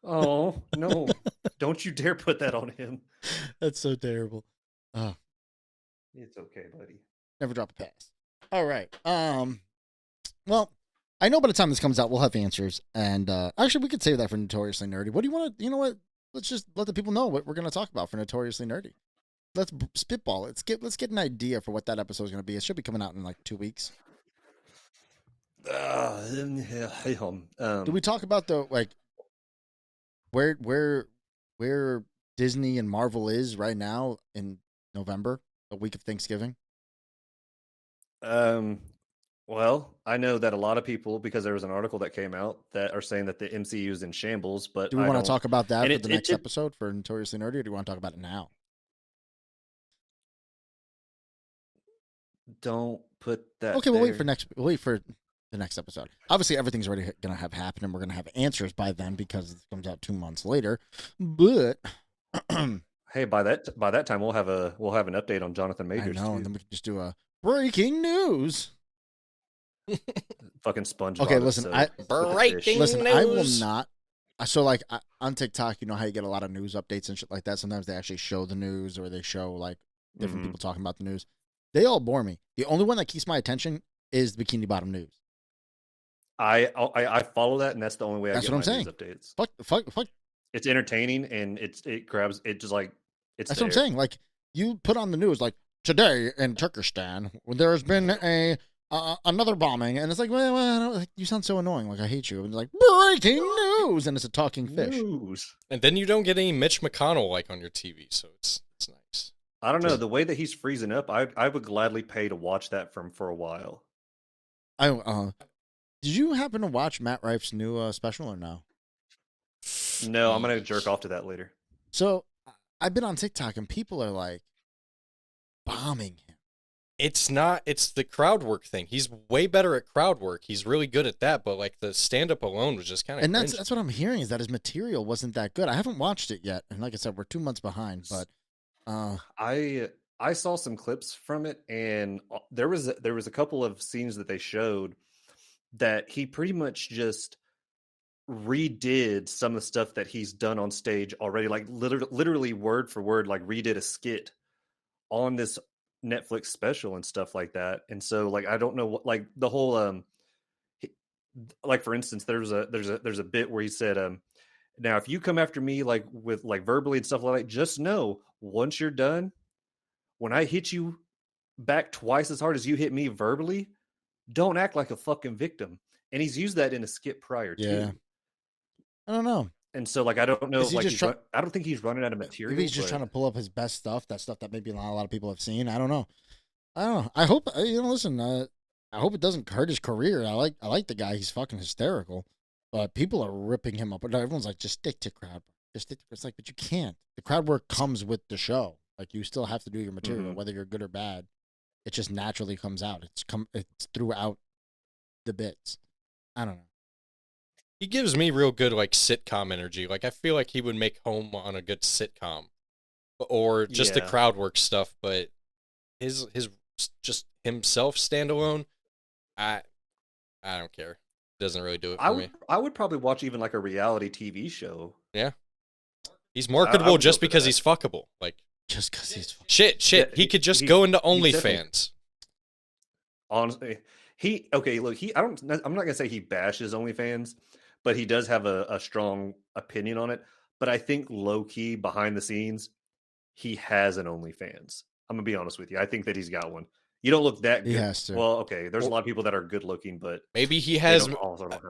Oh no! Don't you dare put that on him. That's so terrible. It's okay, buddy. Never drop a pass. All right. Well, I know by the time this comes out, we'll have answers. And actually, we could save that for Notoriously Nerdy. What do you want to? You know what? Let's just let the people know what we're going to talk about for Notoriously Nerdy. Let's spitball. Let's get an idea for what that episode is going to be. It should be coming out in like 2 weeks. Do Do we talk about the like? where Disney and Marvel is right now in November, the week of Thanksgiving? Well, I know that a lot of people, because there was an article that came out that are saying that the MCU is in shambles, but Do we I want to don't. talk about that And for the next episode for Notoriously Nerdy, or do you want to talk about it now? don't put that Okay, there. we'll wait for the next episode. Obviously, everything's already going to have happened, and we're going to have answers by then because it comes out 2 months later. But Hey, by that time we'll have an update on Jonathan I Majors know, too. and then we can just do a breaking news. Fucking SpongeBob. Okay, listen, Breaking listen, I will news. not. So like on TikTok, you know how you get a lot of news updates and shit like that. Sometimes they actually show the news, or they show like different people talking about the news. They all bore me. The only one that keeps my attention is the Bikini Bottom news. I follow that, and that's the only way That's I get what my I'm news saying. updates. It's entertaining, and it grabs it just like it's. That's there. what I'm saying. Like you put on the news, like today in Turkestan, there has been a another bombing, and it's like, well, you sound so annoying. Like I hate you. And it's like breaking news, and it's a talking fish. News. And then you don't get any Mitch McConnell like on your TV, so it's nice. I don't know, the way that he's freezing up. I would gladly pay to watch that for a while. Did you happen to watch Matt Rife's new special or no? No, I'm gonna jerk off to that later. So I've been on TikTok and people are like bombing him. It's the crowd work thing. He's way better at crowd work. He's really good at that, but like the stand up alone was just kind of And that's what I'm hearing, is that his material wasn't that good. I haven't watched it yet. And like I said, we're 2 months behind, but I saw some clips from it, and there was a couple of scenes that they showed that he pretty much just redid some of the stuff that he's done on stage already, like literally word for word, like redid a skit on this Netflix special and stuff like that. And so like I don't know what, like the whole like for instance, there's a bit where he said now if you come after me like with like verbally and stuff like that, just know once you're done, when I hit you back twice as hard as you hit me verbally, don't act like a fucking victim. And he's used that in a skit prior too. I don't know. And so like I don't know if like I don't think he's running out of material. Maybe he's just trying to pull up his best stuff, that stuff that maybe not a lot of people have seen. I don't know. I hope listen, I hope it doesn't hurt his career. I like the guy. He's fucking hysterical. But people are ripping him up. But everyone's like, just stick to crowd work. Just stick to, it's like, but you can't. The crowd work comes with the show. Like you still have to do your material, whether you're good or bad. It just naturally comes out. It's throughout the bits. I don't know. He gives me real good like sitcom energy. Like I feel like he would make home on a good sitcom, or just the crowd work stuff. But his just himself standalone, I don't care. Doesn't really do it for me. I would probably watch even like a reality TV show. Yeah, he's marketable just because he's fuckable. Like just because he's shit. Yeah, he could just go into OnlyFans. Honestly, I'm not gonna say he bashes OnlyFans, but he does have a strong opinion on it. But I think low key behind the scenes, he has an OnlyFans. I'm gonna be honest with you. I think that he's got one. You don't look that good. He has to. Well, okay. There's a lot of people that are good looking, but maybe he has.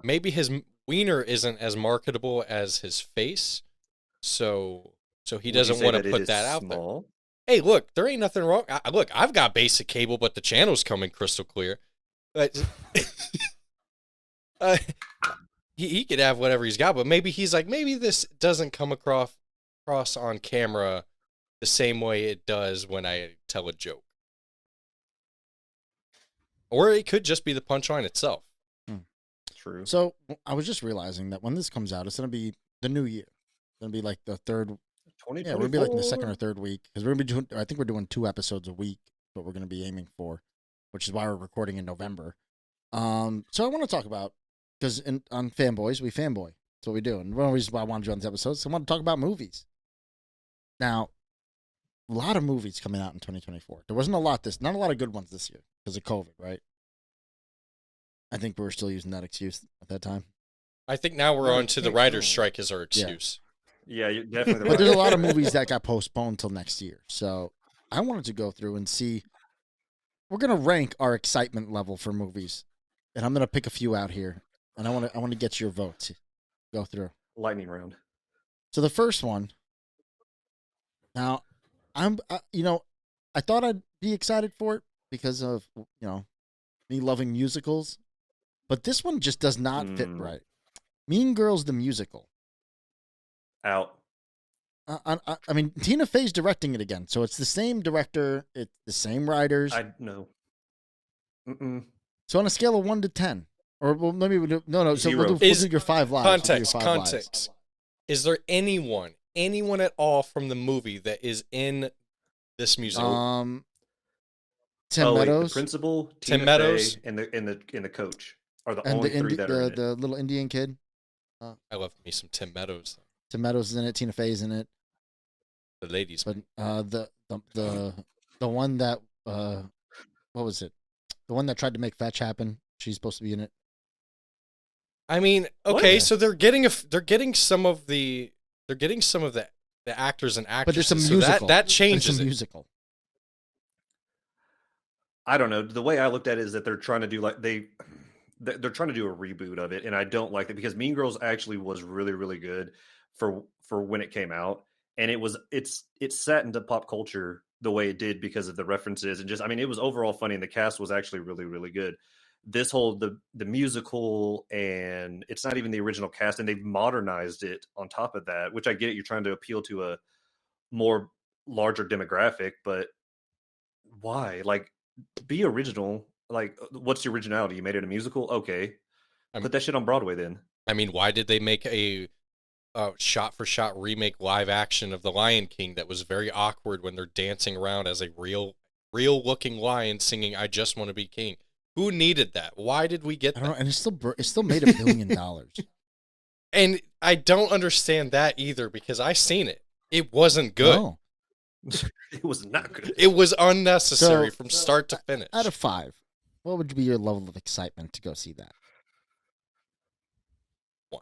Maybe his wiener isn't as marketable as his face, so he doesn't want to put that out there. Hey, look, there ain't nothing wrong. Look, I've got basic cable, but the channel's coming crystal clear. But he could have whatever he's got, but maybe he's like, maybe this doesn't come across on camera the same way it does when I tell a joke. Or it could just be the punchline itself. True. So I was just realizing that when this comes out, it's going to be the new year. It's going to be like the third. Yeah, we're going to be like in the second or third week. Because we're going to be doing, I think we're doing 2 episodes a week, what we're going to be aiming for, which is why we're recording in November. So I want to talk about, because on FanBoys, we fanboy. That's what we do. And one of the reasons why I wanted you on this episode is I want to talk about movies. Now, a lot of movies coming out in 2024. There wasn't not a lot of good ones this year because of COVID, right? I think we were still using that excuse at that time. I think now we're on to the writer's strike as our excuse. Yeah, you're definitely. But there's a lot of movies that got postponed till next year. So I wanted to go through and see. We're gonna rank our excitement level for movies, and I'm gonna pick a few out here, and I want to get your votes. Go through lightning round. So the first one. Now, I thought I'd be excited for it because of me loving musicals, but this one just does not fit right. Mean Girls the musical. Out. I mean, Tina Fey's directing it again, so it's the same director, it's the same writers. I know. So on a scale of 1 to 10, or well, maybe no. So we'll do your 5 lives. Context. Is there anyone at all from the movie that is in this musical? Tim Meadows, the principal, Tim Meadows, and the coach are the only three that are in it. The little Indian kid. I love me some Tim Meadows. Tim Meadows is in it. Tina Fey's in it. The ladies, but the one that what was it? The one that tried to make fetch happen. She's supposed to be in it. I mean, okay, so they're getting some of the actors and actresses. But there's some so musical. That changes there's some it. musical. I don't know. The way I looked at it is that they're trying to do they're trying to do a reboot of it, and I don't like it because Mean Girls actually was really, really good for when it came out, and it sat into pop culture the way it did because of the references and just, I mean, it was overall funny, and the cast was actually really, really good. This whole the musical, and it's not even the original cast, and they've modernized it on top of that, which I get it. You're trying to appeal to a more larger demographic, but why? Like, be original. Like, what's the originality? You made it a musical? Okay. Put that shit on Broadway then. I mean, why did they make a shot-for-shot remake live action of The Lion King that was very awkward when they're dancing around as a real-looking lion singing "I Just Want to Be King"? Who needed that? Why did we get that? I don't know, and it still made $1 billion. And I don't understand that either because I seen it. It wasn't good. No. It was not good. It was unnecessary from start to finish. Out of 5, what would be your level of excitement to go see that? 1.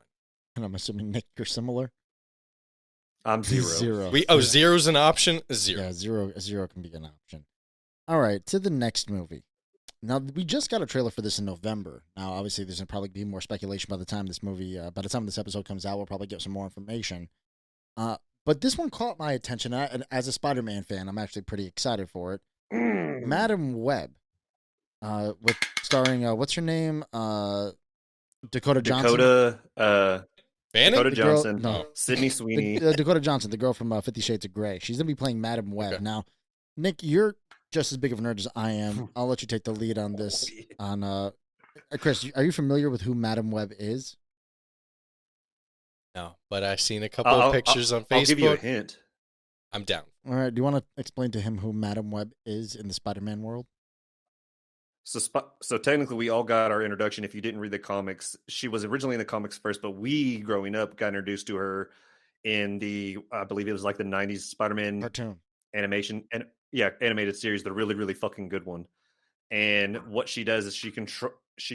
And I'm assuming, Nick, you're similar? I'm 0. 0. Zero's an option? 0. Yeah, 0 can be an option. All right, to the next movie. Now, we just got a trailer for this in November. Now, obviously, there's going to probably be more speculation by the time this episode comes out. We'll probably get some more information. But this one caught my attention. And as a Spider-Man fan, I'm actually pretty excited for it. Madam Web, with starring what's her name? Dakota Johnson. Dakota Johnson. No. Sydney Sweeney. Dakota Johnson, the girl from 50 Shades of Grey. She's gonna be playing Madam Web. Okay. Now, Nick, you're just as big of a nerd as I am. I'll let you take the lead on this. On Chris, are you familiar with who Madam Web is? No, but I've seen a couple of pictures on Facebook. I'll give you a hint. I'm down. All right. Do you want to explain to him who Madam Web is in the Spider-Man world? So technically, we all got our introduction. If you didn't read the comics, she was originally in the comics first, but we, growing up, got introduced to her in I believe it was like the 90s Spider-Man cartoon animation, and animated series, the really, really fucking good one. And what she does is she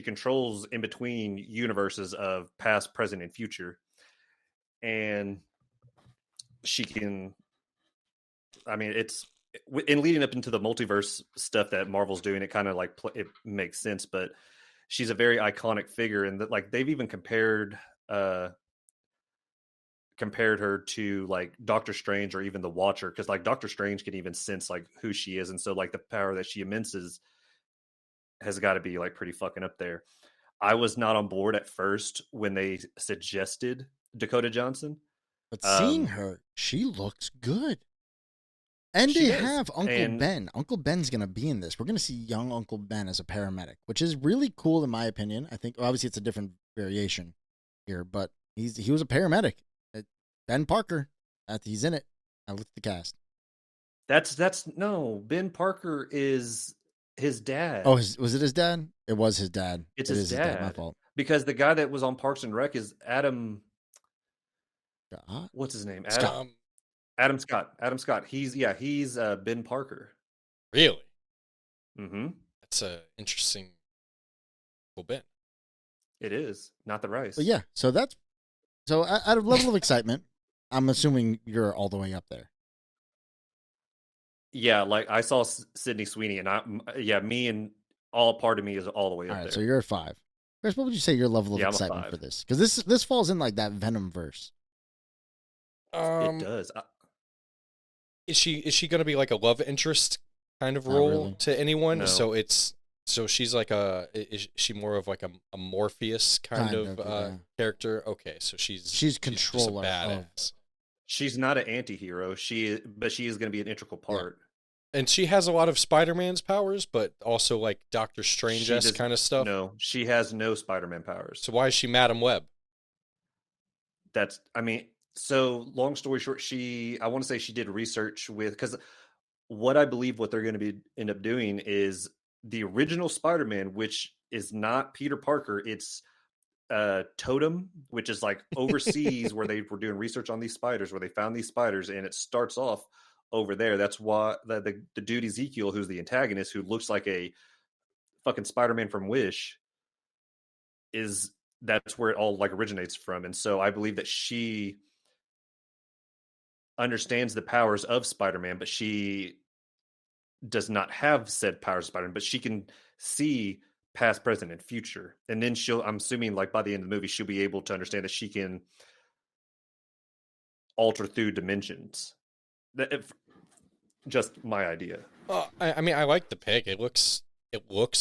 controls in between universes of past, present, and future. And she can, I mean, it's in leading up into the multiverse stuff that Marvel's doing, it kind of like it makes sense, but she's a very iconic figure, and that, like, they've even compared her to like Doctor Strange or even the Watcher, because like Doctor Strange can even sense like who she is, and so like the power that she immenses has got to be like pretty fucking up there. I was not on board at first when they suggested Dakota Johnson, but seeing her, she looks good. And they have Uncle Ben. Uncle Ben's going to be in this. We're going to see young Uncle Ben as a paramedic, which is really cool in my opinion. I think obviously it's a different variation here, but he was a paramedic. Ben Parker, he's in it. I looked at the cast. That's no, Ben Parker is his dad. Oh, was it his dad? It was his dad. It is his dad. My fault. Because the guy that was on Parks and Rec is Adam. What's his name? Adam Scott. He's Ben Parker. Really? Mm-hmm. That's a interesting little bit. It is not the rice. But yeah, so at a level of excitement, I'm assuming you're all the way up there. Yeah, like I saw Sydney Sweeney, and me and all part of me is all the way up there. So you're at 5. Chris, what would you say your level of excitement for this? Because this falls in like that Venom verse. It Um, does. is she gonna be like a love interest kind of Not role really. to anyone? No. So she's like is she more of like a Morpheus kind Kind of of, yeah. character? Okay, so she's She's just a controller of. badass. She's not an anti-hero. But she is going to be an integral Yeah. part. And she has a lot of Spider-Man's powers, but also like Doctor She Strange-esque does kind of stuff. No, she has no Spider-Man powers. So why is she Madam Web? I mean, so long story short, I want to say she did research because what I believe what they're going to end up doing is the original Spider-Man, which is not Peter Parker. It's Totem, which is like overseas where they were doing research on these spiders, where they found these spiders, and it starts off over there. That's why the dude Ezekiel, who's the antagonist, who looks like a fucking Spider-Man from Wish, that's where it all like originates from. And so I believe that she understands the powers of Spider-Man, but she does not have said powers of Spider-Man, but she can see past, present, and future. And then I'm assuming like by the end of the movie, she'll be able to understand that she can alter through dimensions. Just my idea. I mean, I like the pick. It looks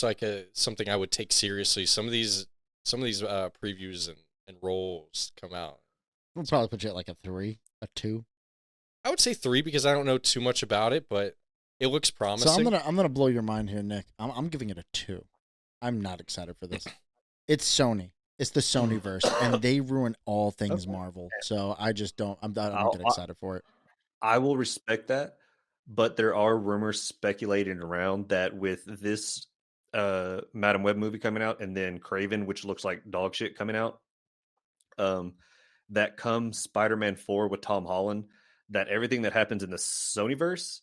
like something I would take seriously. Some of these previews and roles come out. We'll probably put you at like a 3, a 2. I would say 3 because I don't know too much about it, but it looks promising. So I'm gonna blow your mind here, Nick. I'm giving it a 2. I'm not excited for this. It's Sony. It's the Sony verse, and they ruin all things Marvel. So I just don't. I don't get excited for it. I will respect that, but there are rumors speculating around that with this Madam Web movie coming out, and then Craven, which looks like dog shit, coming out, that comes Spider-Man 4 with Tom Holland, that everything that happens in the Sonyverse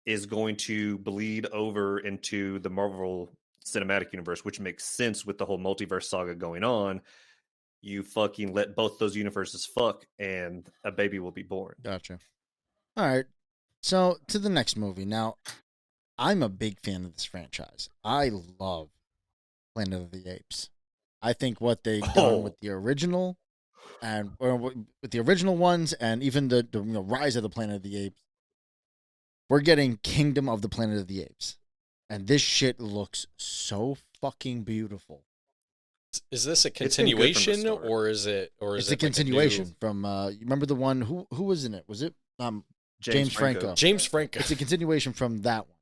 is going to bleed over into the Marvel Cinematic Universe, which makes sense with the whole multiverse saga going on. You fucking let both those universes fuck, and a baby will be born. Gotcha. All right. So to the next movie. Now, I'm a big fan of this franchise. I love Planet of the Apes. I think what they've done with the original with the original ones, and even the Rise of the Planet of the Apes, we're getting Kingdom of the Planet of the Apes, and this shit looks so fucking beautiful. Is this a continuation, or is it? It's a continuation from. You remember the one who was in it? Was it James Franco? James Franco. It's a continuation from that one.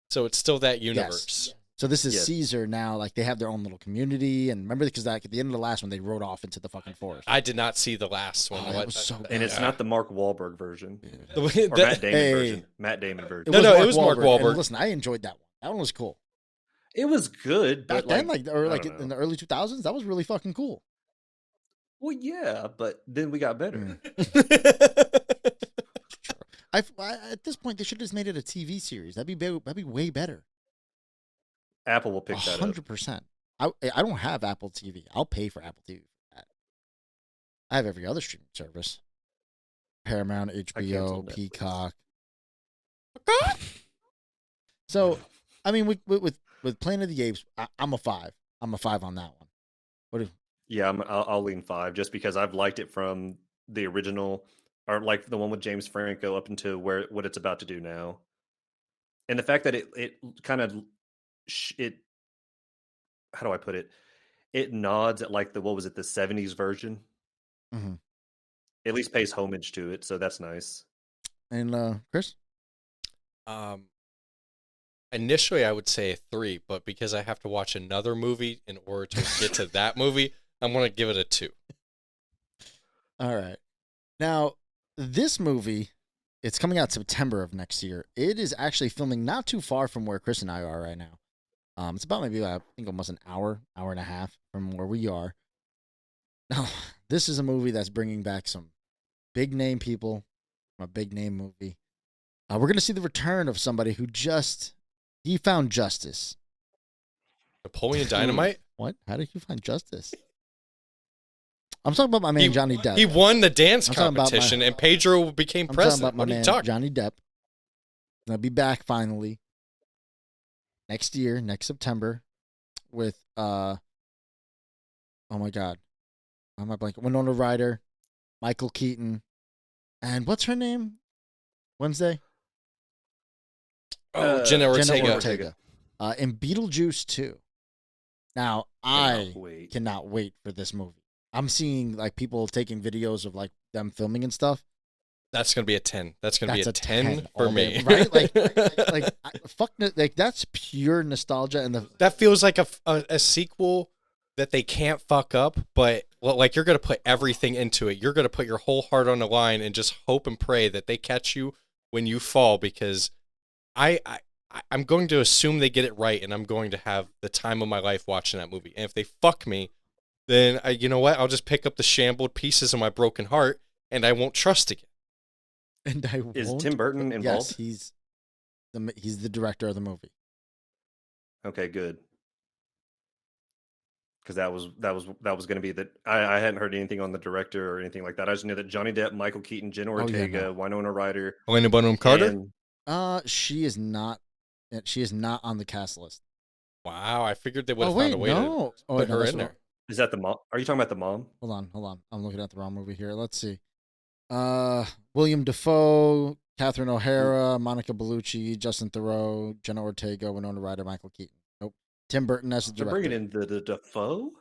So it's still that universe. Yes. So this is Caesar now. Like they have their own little community, and remember because like at the end of the last one, they rode off into the fucking forest. I did not see the last one. That was so good. And it's not the Mark Wahlberg version, or Matt Damon version. Matt Damon version. It was Mark Wahlberg. And listen, I enjoyed that one. That one was cool. It was good Back but then, in the early 2000s, that was really fucking cool. Well, yeah, but then we got better. At this point, they should have just made it a TV series. That'd be way better. Apple will pick that up. 100%. I don't have Apple TV. I'll pay for Apple TV for that. I have every other streaming service: Paramount, HBO, Peacock. So, I mean, with Planet of the Apes, I'm a 5. I'm a 5 on that one. Yeah, I'll lean 5 just because I've liked it from the original, or like the one with James Franco up into what it's about to do now, and the fact that it kind of how do I put it? It nods at like the 70s version. Mm-hmm. At least pays homage to it, so that's nice. And Chris, initially I would say a 3, but because I have to watch another movie in order to get to that movie, I'm gonna give it a 2. All right. Now, this movie, it's coming out September of next year. It is actually filming not too far from where Chris and I are right now. It's about maybe, I think, almost an hour and a half from where we are. Now, this is a movie that's bringing back some big name people from a big name movie. We're going to see the return of somebody who he found justice. Napoleon Dynamite? What? How did you find justice? I'm talking about my man Johnny Depp. He won the dance competition, and Pedro became president. I'm talking about my man Johnny Depp. Gonna be back finally next year, next September, with oh my god, I'm not blanking. Winona Ryder, Michael Keaton, And what's her name? Wednesday? Oh, Jenna Jenna Ortega. Ortega. In Beetlejuice 2. Now, I cannot wait for this movie. I'm seeing like people taking videos of like them filming and stuff. That's gonna be a 10. That's gonna be a 10 10 for all me. day, right? Fuck, like that's pure nostalgia, and that feels like a sequel that they can't fuck up, but like you're gonna put everything into it. You're gonna put your whole heart on the line and just hope and pray that they catch you when you fall, because I'm going to assume they get it right, and I'm going to have the time of my life watching that movie. And if they fuck me, then you know what? I'll just pick up the shambled pieces of my broken heart, and I won't trust again. And Is Tim Burton involved? Yes, he's the director of the movie. Okay, good. Because that was going to be that. I hadn't heard anything on the director or anything like that. I just knew that Johnny Depp, Michael Keaton, Jenna Ortega, Winona Ryder, Helena Bonham Carter. And, she is not. She is not on the cast list. Wow, I figured they would have found a way to put her in there. Is that the mom? Are you talking about the mom? Hold on. I'm looking at the wrong movie here. Let's see. William Dafoe, Catherine O'Hara, Monica Bellucci, Justin Theroux, Jenna Ortega, Winona Ryder, Michael Keaton. Nope. Tim Burton as the director. They're bringing in the Dafoe?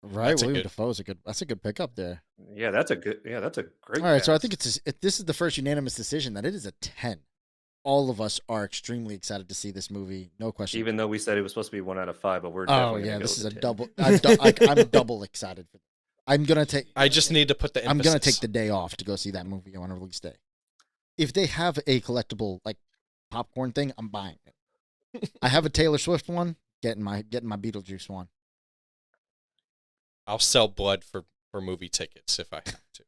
Right, William Dafoe is that's a good pickup there. Yeah, that's a great. All right, so I think this is the first unanimous decision that it is a 10. All of us are extremely excited to see this movie, no question. Even though we said it was supposed to be 1 out of 5, but we're definitely gonna go this is a 10. double. I'm double excited for. I'm gonna take. I just need to put the emphasis. I'm gonna take the day off to go see that movie on release day. If they have a collectible like popcorn thing, I'm buying it. I have a Taylor Swift one. Getting my Beetlejuice one. I'll sell blood for movie tickets if I have to.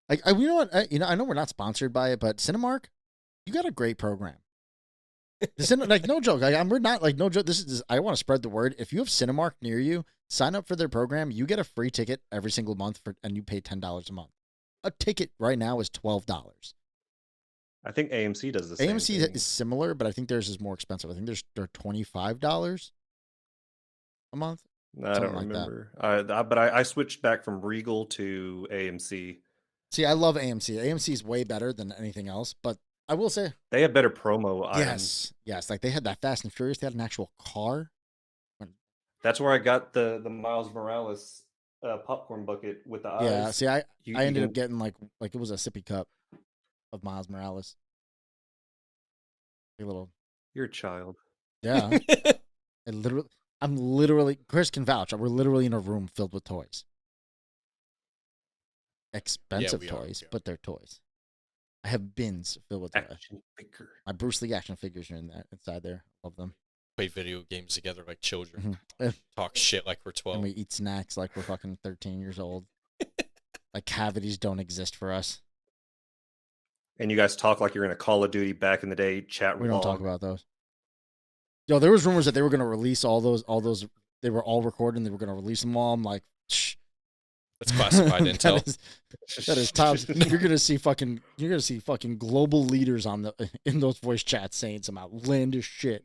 Like, you know what? I know we're not sponsored by it, but Cinemark, you got a great program. Like, no joke. We're not like no joke. I want to spread the word. If you have Cinemark near you, sign up for their program. You get a free ticket every single month and you pay $10 a month. A ticket right now is $12. I think AMC does the same. AMC is similar, but I think theirs is more expensive. I think they're $25 a month. I don't remember. But I switched back from Regal to AMC. See, I love AMC. AMC is way better than anything else, but I will say they have better promo items. Yes. Like they had that Fast and Furious. They had an actual car. That's where I got the Miles Morales popcorn bucket with the eyes. Yeah. See, I ended up getting like it was a sippy cup of Miles Morales. You're a child. Yeah. I'm literally. Chris can vouch. We're literally in a room filled with toys. Expensive toys, but they're toys. I have bins filled with action figure. My Bruce Lee action figures are inside there. Love them. Play video games together like children. Mm-hmm. Talk shit like we're 12. And we eat snacks like we're fucking 13 years old. Like cavities don't exist for us. And you guys talk like you're in a Call of Duty back in the day chat room. We don't talk about those. Yo, there was rumors that they were going to release all those. They were all recorded and they were going to release them all. I'm like, shh. That's classified intel. That is top. You're gonna see fucking global leaders in those voice chats saying some outlandish shit.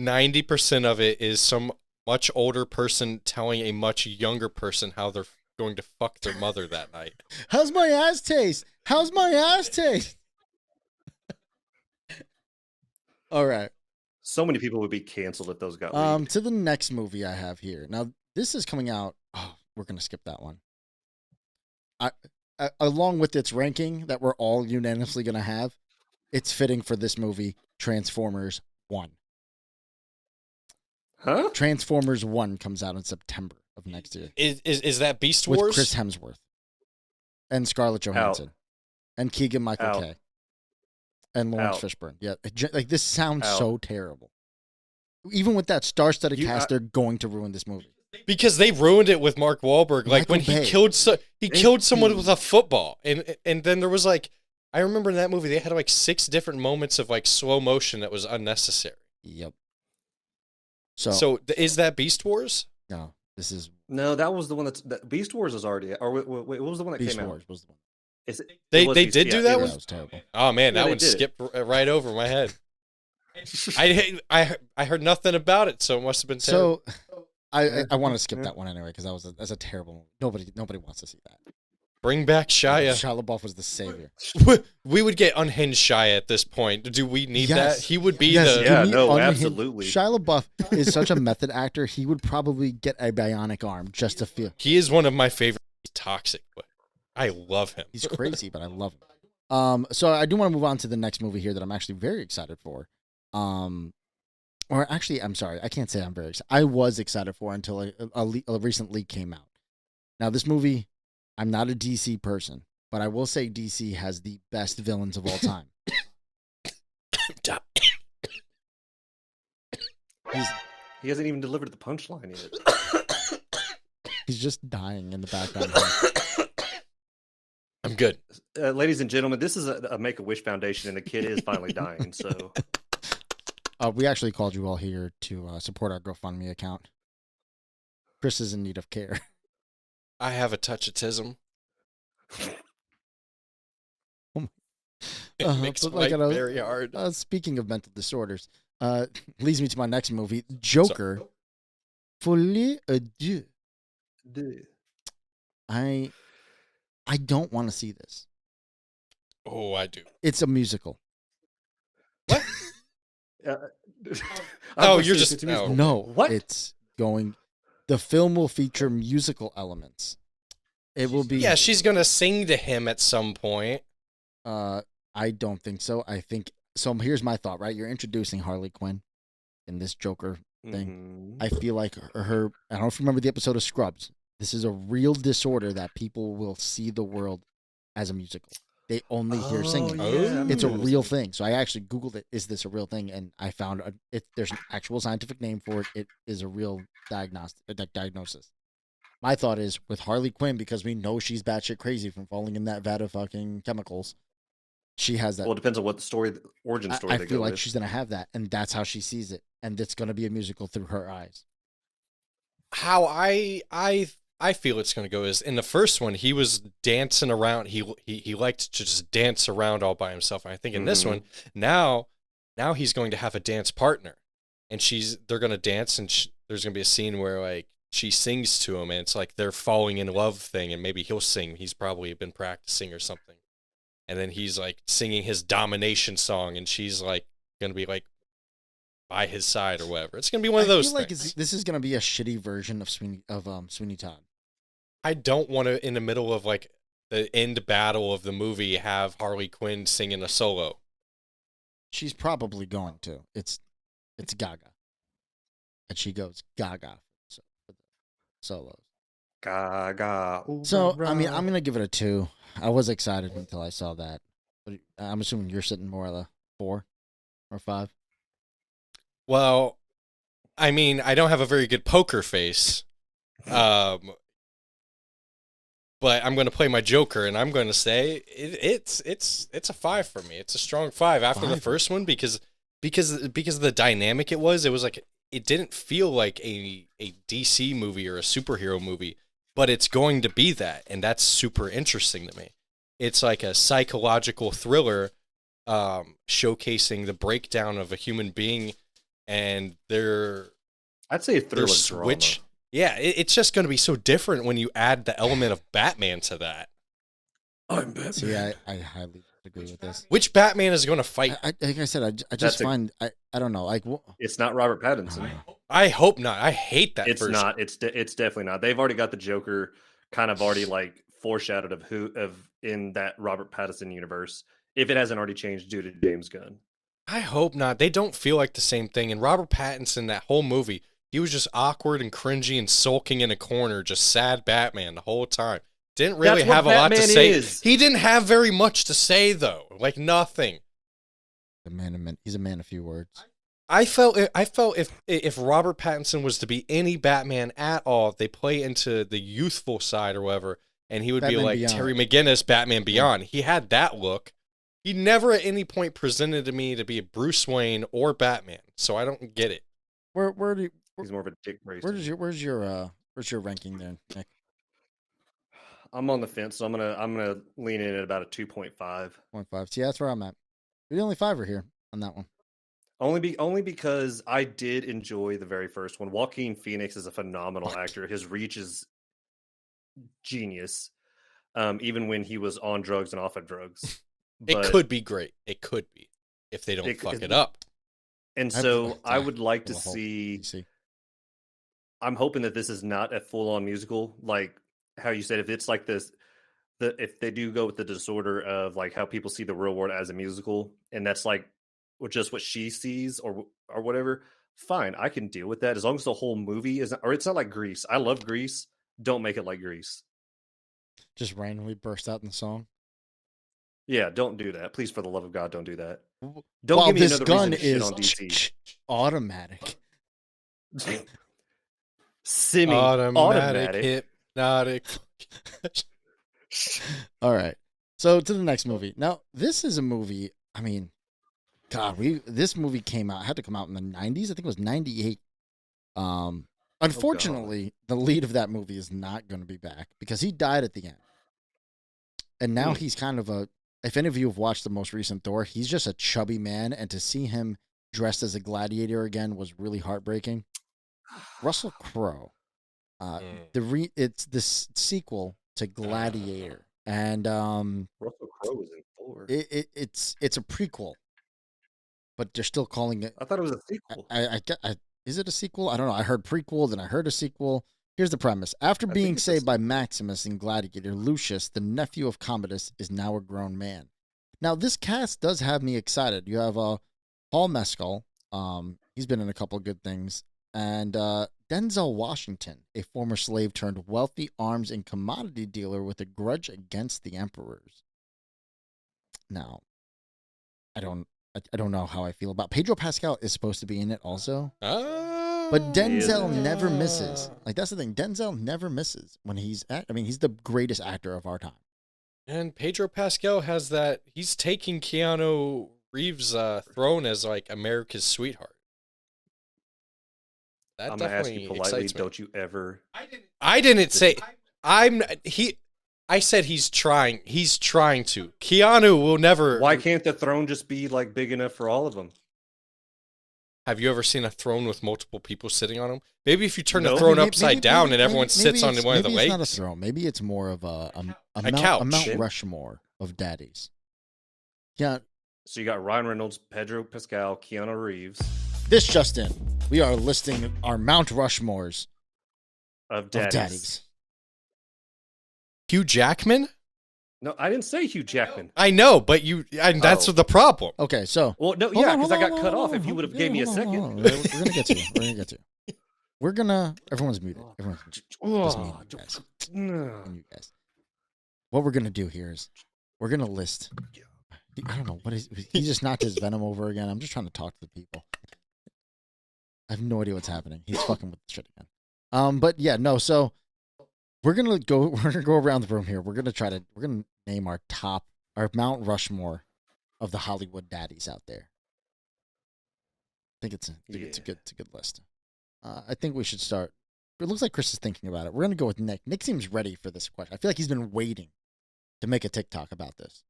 90% of it is some much older person telling a much younger person how they're going to fuck their mother that night. How's my ass taste? How's my ass taste? All right. So many people would be canceled if those got leaked. To the next movie I have here. Now this is coming out. Oh, we're gonna skip that one. Along with its ranking that we're all unanimously going to have, it's fitting for this movie, Transformers 1. Huh? Transformers 1 comes out in September of next year. Is that Beast Wars? With Chris Hemsworth and Scarlett Johansson and Keegan-Michael Kay and Lawrence Fishburne. Yeah, like this sounds so terrible. Even with that star-studded cast, they're going to ruin this movie. Because they ruined it with Mark Wahlberg, like when he killed someone with a football, and then there was like, I remember in that movie they had like 6 different moments of like slow motion that was unnecessary. Yep. So is that Beast Wars? No, that was the one that Beast Wars is already. Or wait, what was the one that Beast came Wars out? was the one. They did do that one. That was terrible. Oh man, that one skipped right over my head. I heard nothing about it, so it must have been terrible. So I want to skip that one anyway because that's a terrible movie. Nobody wants to see that. Bring back Shia. Shia LaBeouf was the savior. We would get unhinged Shia at this point. Do we need that? He would be Yes, the. give Yeah, me no, unhinged- absolutely. Shia LaBeouf is such a method actor. He would probably get a bionic arm just to feel. He is one of my favorite. He's toxic, but I love him. He's crazy, but I love him. So I do want to move on to the next movie here that I'm actually very excited for. Or actually, I'm sorry, I can't say I'm very excited. I was excited for until a recent leak came out. Now, this movie, I'm not a DC person, but I will say DC has the best villains of all time. He hasn't even delivered the punchline yet. He's just dying in the background. I'm good. Ladies and gentlemen, this is a Make-A-Wish Foundation, and the kid is finally dying. So We actually called you all here to support our GoFundMe account. Chris is in need of care. I have a touch of tism. It makes but life like, very hard. Speaking of mental disorders, leads me to my next movie, Joker. Folie à deux. I don't want to see this. Oh, I do. It's a musical. Oh, you're just No, What? it's going. The film will feature musical elements. It will be. Yeah, she's gonna sing to him at some point. I don't think so. I think so. Here's my thought. Right, you're introducing Harley Quinn in this Joker thing. I feel like her. I don't know if you remember the episode of Scrubs. This is a real disorder that people will see the world as a musical. They only hear singing. yeah. It's a real thing. So I actually Googled it. Is this a real thing? And I found there's an actual scientific name for it. It is a real diagnosis. My thought is with Harley Quinn, because we know she's batshit crazy from falling in that vat of fucking chemicals. She has that. Well, it depends on what the origin story I they feel go like with. she's gonna have that, and that's how she sees it, and it's gonna be a musical through her eyes. How I feel it's gonna go is in the first one he was dancing around. He liked to just dance around all by himself. And I think in this one now he's going to have a dance partner, and they're gonna dance, and there's gonna be a scene where like she sings to him, and it's like they're falling in love thing, and maybe he'll sing. He's probably been practicing or something. And then he's like singing his domination song, and she's like gonna be like by his side or whatever. It's gonna be one of those I feel things. like this is gonna be a shitty version of Sweeney Todd. I don't want to, in the middle of like the end battle of the movie, have Harley Quinn singing a solo. She's probably going to. It's Gaga, and she goes Gaga for the solos. Gaga. So I mean, I'm gonna give it a 2. I was excited until I saw that. But I'm assuming you're sitting more at a 4 or 5. Well, I mean, I don't have a very good poker face, but I'm going to play my Joker, and I'm going to say it's a 5 for me. It's a strong 5 after the first one because of the dynamic it was like it didn't feel like a DC movie or a superhero movie, but it's going to be that, and that's super interesting to me. It's like a psychological thriller showcasing the breakdown of a human being and I'd say a thriller switch. drama. Yeah, it's just going to be so different when you add the element of Batman to that. I'm Batman. See, I highly disagree with this. Which Batman is going to fight? Like I said, I just find I don't know. Like, It's not Robert Pattinson. I hope not. I hate that It's version. not. It's definitely not. They've already got the Joker kind of already like foreshadowed of in that Robert Pattinson universe. If it hasn't already changed due to James Gunn. I hope not. They don't feel like the same thing. And Robert Pattinson, that whole movie, he was just awkward and cringy and sulking in a corner, just sad Batman the whole time. Didn't really That's what have a lot to Batman say. is. He didn't have very much to say, though. Like, nothing. he's a man of few words. I felt if Robert Pattinson was to be any Batman at all, they play into the youthful side or whatever, and he would Batman be like Beyond. Terry McGinnis, Batman Beyond. He had that look. He never at any point presented to me to be a Bruce Wayne or Batman, so I don't get it. Where He's more of a dick racer. where's your ranking there, Nick? I'm on the fence, so I'm gonna lean in at about a 2.5. 0.5. See, that's where I'm at. We're the only 5 here on that one. Only because I did enjoy the very first one. Joaquin Phoenix is a phenomenal actor. His reach is genius. even when he was on drugs and off of drugs. It But could be great. It could be if they don't fuck it up. And I have- so I would like to Well, hope- see. see. I'm hoping that this is not a full-on musical, like how you said. If it's like this, if they do go with the disorder of like how people see the real world as a musical, and that's like just what she sees or whatever, fine, I can deal with that as long as the whole movie isn't, or it's not like Grease. I love Grease. Don't make it like Grease. Just randomly burst out in the song. Yeah, don't do that. Please, for the love of God, don't do that. Don't While give me this another gun reason to shit is on DC. automatic. Semi-automatic. Hypnotic. All right. So to the next movie. Now, this is a movie. I mean, God, this movie came out. Had to come out in the 90s. I think it was 98. Unfortunately, the lead of that movie is not going to be back because he died at the end. And now he's kind of a. If any of you have watched the most recent Thor, he's just a chubby man, and to see him dressed as a gladiator again was really heartbreaking. Russell Crowe. It's this sequel to Gladiator, and Russell Crowe was in Thor. it's a prequel, but they're still calling it. I thought it was a sequel. Is it a sequel? I don't know. I heard prequel, then I heard a sequel. Here's the premise: after being saved by Maximus in Gladiator, Lucius, the nephew of Commodus, is now a grown man. Now, this cast does have me excited. You have Paul Mescal. He's been in a couple of good things. And Denzel Washington, a former slave turned wealthy arms and commodity dealer with a grudge against the emperors. Now, I don't know how I feel about Pedro Pascal is supposed to be in it also. But Denzel never misses. Like, that's the thing. Denzel never misses when he's he's the greatest actor of our time. And Pedro Pascal has that. He's taking Keanu Reeves' throne as like America's sweetheart. That I'm gonna ask definitely you politely. excites me. Don't you ever? I didn't say. I said he's trying. He's trying to. Keanu will never. Why can't the throne just be like big enough for all of them? Have you ever seen a throne with multiple people sitting on them? Maybe if you turn No. the throne Maybe- upside down and everyone sits on one of the maybe it's not a legs. throne. Maybe it's more of a couch. Mount Rushmore of daddies. Yeah. So you got Ryan Reynolds, Pedro Pascal, Keanu Reeves This just in. We are listing our Mount Rushmores of of daddies. daddies. Hugh Jackman? No, I didn't say Hugh Jackman. I know, but that's Oh. the problem. Okay, so Well, no, hold yeah, on, because hold I on, got hold cut on, off. hold If you on, would have yeah, gave me a hold on, second. hold on. We're gonna get to you. We're gonna get to you. Everyone's muted. Everyone's muted. Just me and you guys. And you guys. What we're gonna do here is we're gonna list. I don't know what is. He just knocked his venom over again. I'm just trying to talk to the people. I have no idea what's happening. He's fucking with the shit again. But yeah, no. So we're gonna go. We're gonna go around the room here. We're gonna name our Mount Rushmore of the Hollywood daddies out there. I think it's a good list. I think we should start. It looks like Chris is thinking about it. We're gonna go with Nick. Nick seems ready for this question. I feel like he's been waiting to make a TikTok about this.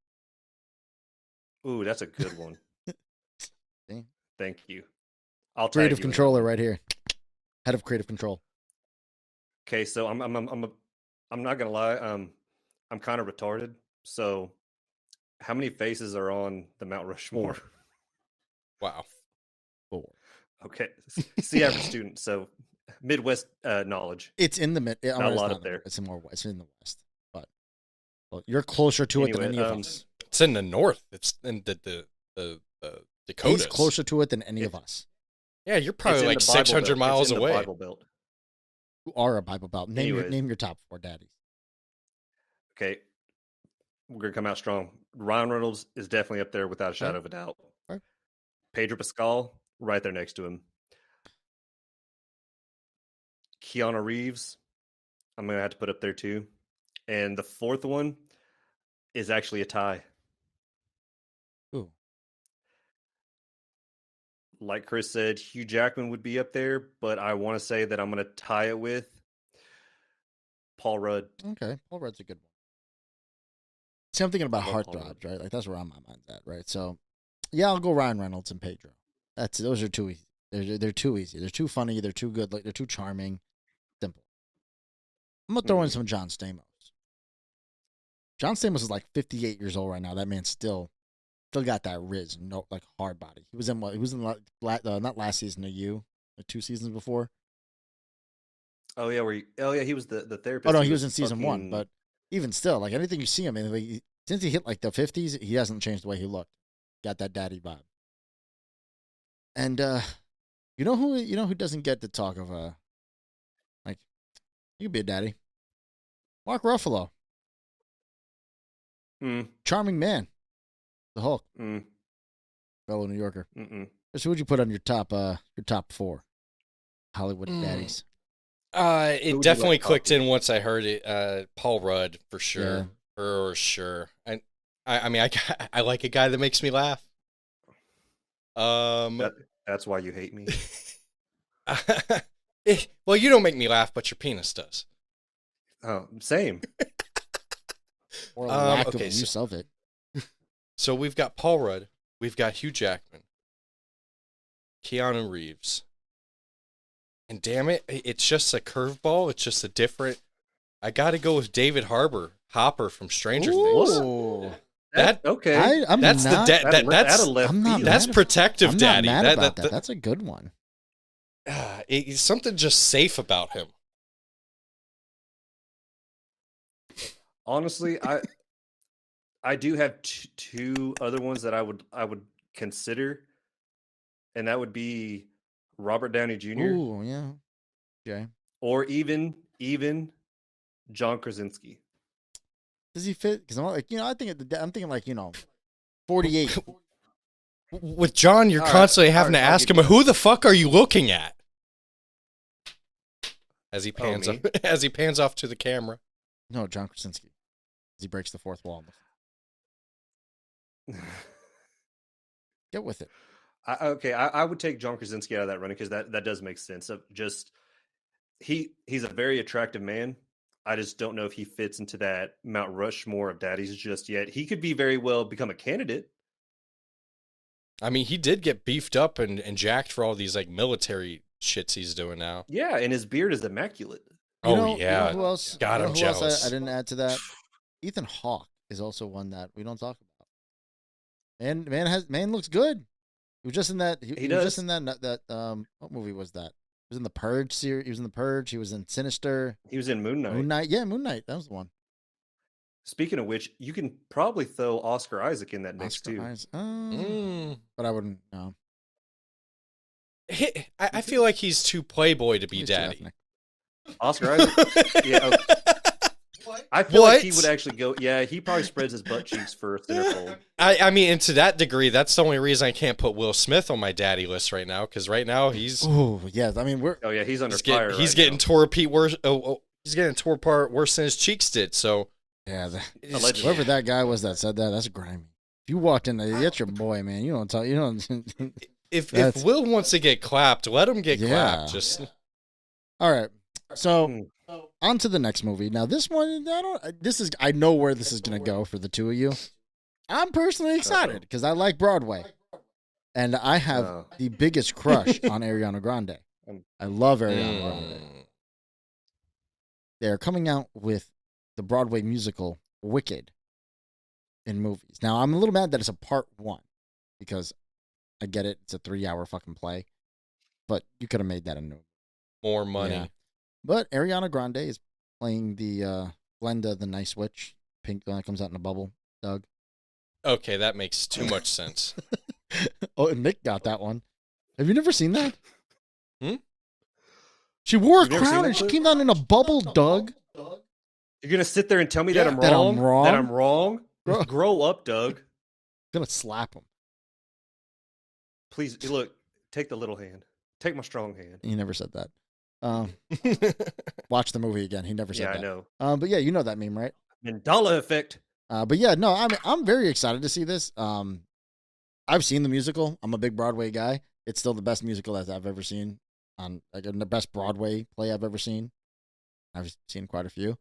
Ooh, that's a good one. See? Thank you. I'll tag Creative you in that controller one. right here. Head of creative control. Okay, so I'm not gonna lie. I'm kind of retarded. So, how many faces are on the Mount Rushmore? Wow. 4. Okay, see, average student. So, Midwest knowledge. It's in the mid. Not a lot up there. It's in It's in the west, but well, you're closer to it than Anyway, any of us. It's in the north. It's in the Dakotas. He's closer to it than any of us. Yeah, you're It's probably in like the Bible 600 Belt. miles It's in the away. Bible Belt. You are a Bible Belt. Anyways. Name your top 4 daddies. Okay, we're gonna come out strong. Ryan Reynolds is definitely up there without a shadow of a doubt. Right. Pedro Pascal, right there next to him. Keanu Reeves, I'm gonna have to put up there too. And the fourth one is actually a tie. Ooh. Like Chris said, Hugh Jackman would be up there, but I want to say that I'm going to tie it with Paul Rudd. Okay, Paul Rudd's a good one. See, I'm thinking about Love Paul heartthrobs, right? Like that's where my mind's at, right? So, yeah, I'll go Ryan Reynolds and Pedro. Those are too easy. They're too easy. They're too funny. They're too good. Like they're too charming. Simple. I'm gonna throw in some John Stamos. John Stamos is like 58 years old right now. That man still got that riz, no, like hard body. He was in what? He was in not last season of You, like 2 seasons before. Oh yeah, he was the therapist. Oh no, he was in season 1. fucking- But even still, like anything you see him in, like, since he hit like the 50s, he hasn't changed the way he looked. Got that daddy vibe. And you know who doesn't get the talk of like you could be a daddy. Mark Ruffalo, charming man, the Hulk, fellow New Yorker. So who'd you put on your top 4 Hollywood daddies? It definitely clicked in once I heard it. Paul Rudd for sure, Yeah. for sure. I mean, I like a guy that makes me laugh. That's why you hate me. Well, you don't make me laugh, but your penis does. Oh, same. Or lack okay, of use of it. So we've got Paul Rudd, we've got Hugh Jackman, Keanu Reeves, and damn it, it's just a curveball. It's just a different. I got to go with David Hopper from Stranger Things. Ooh. Okay. I'm That's not, that's a left I'm not field. that's mad- protective I'm daddy. not mad about that. That's a good one. It's something just safe about him. Honestly, I do have two other ones that I would consider, and that would be Robert Downey Jr. Ooh, yeah. Okay. or even John Krasinski. Does he fit? Because I'm like, I'm thinking like 48. With John, you're All right, constantly having all to right, I'll ask give him, you "Who the fuck are you looking at?" As he pans me? as he pans off to the camera. No, John Krasinski. He breaks the fourth wall. Get with it. I would take John Krasinski out of that running because that does make sense. Of just he's a very attractive man. I just don't know if he fits into that Mount Rushmore of daddies just yet. He could be very well become a candidate. I mean, he did get beefed up and jacked for all these like military shits he's doing now. Yeah, and his beard is immaculate. Yeah. Who else? God, I'm who else jealous. I didn't add to that. Ethan Hawke is also one that we don't talk about. Man looks good. He was just in that. He was just in that. What movie was that? He was in the Purge series. He was in the Purge. He was in Sinister. He was in Moon Knight. Moon Knight. Yeah, Moon Knight. That was the one. Speaking of which, you can probably throw Oscar Isaac in that mix too. But I wouldn't. No. I feel like he's too playboy to be He's too daddy. ethnic. Oscar Isaac? Yeah. Okay. I feel like he would actually go. Yeah, he probably spreads his butt cheeks for a centerfold. I mean, and to that degree, that's the only reason I can't put Will Smith on my daddy list right now. Because right now he's Oh yeah. I mean we're. Oh yeah, he's under fire. he's getting tore worse. He's getting tore apart worse than his cheeks did. So Yeah. Allegedly. Whoever that guy was that said that, that's grimy. If you walked in there, that's your boy, man. You don't talk. You don't. if That's- Will wants to get clapped, let him get Yeah. clapped. Just All right. So Hmm. on to the next movie. Now this one, I know where this is gonna go for the two of you. I'm personally excited because I like Broadway, and I have Oh. the biggest crush on Ariana Grande. I love Ariana Mm. Grande. They're coming out with the Broadway musical Wicked in movies. Now I'm a little mad that it's a part 1 because I get it, it's a 3-hour fucking play, but you could have made that a new. more money. Yeah. But Ariana Grande is playing the Glenda the Nice Witch. Pink one that comes out in a bubble. Doug. Okay, that makes too much sense. Oh, and Nick got that one. Have you never seen that? Hmm? She wore a You've never seen crown that and she clip? came down in a bubble, Doug. You're gonna sit there and tell me that I'm That I'm wrong? wrong? That I'm wrong? Bro. Grow up, Doug. Gonna slap him. Please look. Take the little hand. Take my strong hand. He never said that. Watch the movie again. He never said Yeah, that. I know. But yeah, you know that meme, right? Mandela effect. But yeah, no, I'm very excited to see this. I've seen the musical. I'm a big Broadway guy. It's still the best musical that I've ever seen. Like the best Broadway play I've ever seen. I've seen quite a few.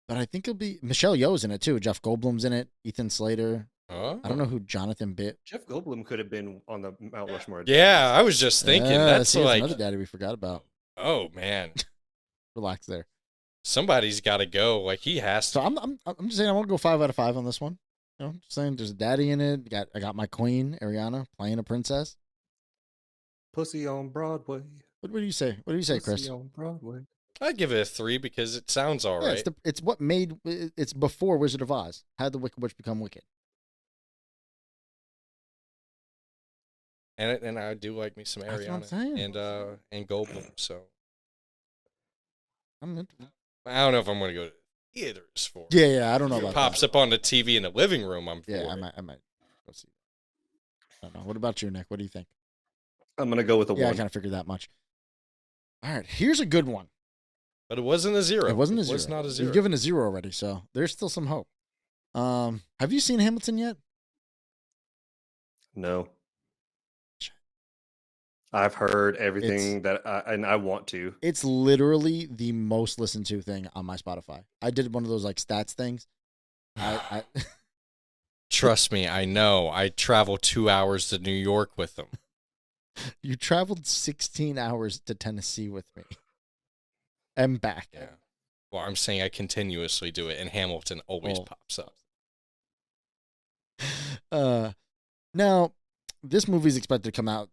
But I think it'll be Michelle Yeoh's in it too. Jeff Goldblum's in it. Ethan Slater. Oh. I don't know who Jonathan Bit. Jeff Goldblum could have been on the Mount Rushmore. Yeah, I was just thinking Yeah, that's see, like, another daddy we forgot about. oh man. Relax there. Somebody's got to go. Like he has So to. I'm just saying I won't go 5 out of 5 on this one. You know, just saying there's a daddy in it. I got my queen Ariana playing a princess. Pussy on Broadway. What do you say? What do you say, Chris? Pussy on Broadway. I'd give it a 3 because it sounds all Yeah, right. it's what made it's before Wizard of Oz. How did the Wicked Witch become wicked? And I do like me some That's what I'm Ariana saying. and Goldblum. So I'm into I don't know if I'm going to go to theaters for it. yeah. I don't know If it about pops that. up on the TV in the living room, I'm for Yeah, it. I might go see. I don't know. What about you, Nick? What do you think? I'm gonna go with a Yeah, I 1. kind of figured that much. All right, here's a good one. But it wasn't a 0. It wasn't a It 0. was not a 0. We've given a 0 already, so there's still some hope. Have you seen Hamilton yet? No. I've heard everything and I want to. It's literally the most listened to thing on my Spotify. I did one of those like stats things. I Trust me, I know. I traveled 2 hours to New York with them. You traveled 16 hours to Tennessee with me and back. Yeah. Well, I'm saying I continuously do it, and Hamilton always pops up. Now, this movie is expected to come out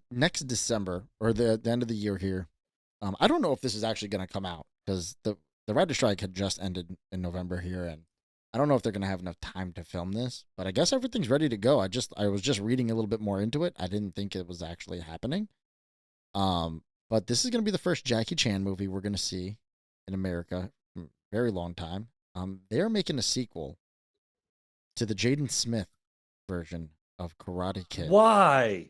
next December or the end of the year here. I don't know if this is actually going to come out because the writer's strike had just ended in November here, and I don't know if they're going to have enough time to film this. But I guess everything's ready to go. I was just reading a little bit more into it. I didn't think it was actually happening. But this is going to be the first Jackie Chan movie we're going to see in America in a very long time. They're making a sequel to the Jaden Smith version of Karate Kid. Why?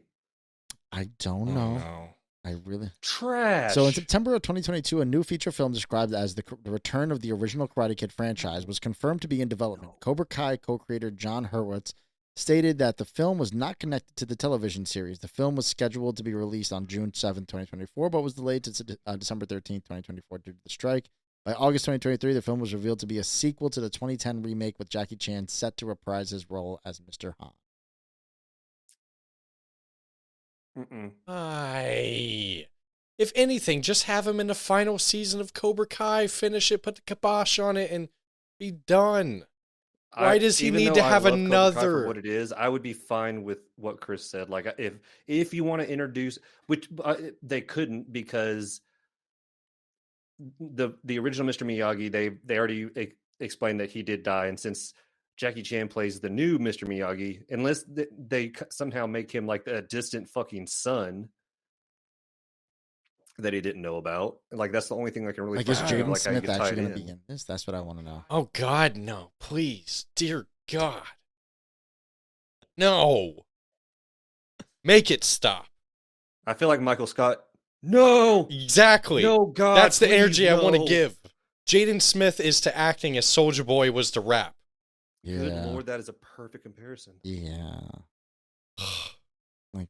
I don't know. No. I really Trash. So in September of 2022, a new feature film described as the return of the original Karate Kid franchise was confirmed to be in development. Cobra Kai co-creator John Hurwitz stated that the film was not connected to the television series. The film was scheduled to be released on June 7, 2024, but was delayed to December 13, 2024 due to the strike. By August 2023, the film was revealed to be a sequel to the 2010 remake with Jackie Chan set to reprise his role as Mr. Han. If anything, just have him in the final season of Cobra Kai, finish it, put the kibosh on it, and be done. Why does he need to have another? For what it is, I would be fine with what Chris said. Like if you want to introduce, which they couldn't because the original Mr. Miyagi, they already explained that he did die, and since Jackie Chan plays the new Mr. Miyagi, unless they somehow make him like a distant fucking son that he didn't know about. Like that's the only thing I can really. Like is Jaden like Smith actually going to be in this? That's what I want to know. Oh God, no! Please, dear God, no! Make it stop. I feel like Michael Scott. No, exactly. No, God, that's the please, energy no. I want to give. Jaden Smith is to acting as Soulja Boy was to rap. Yeah. Good Lord, that is a perfect comparison. Yeah. Like,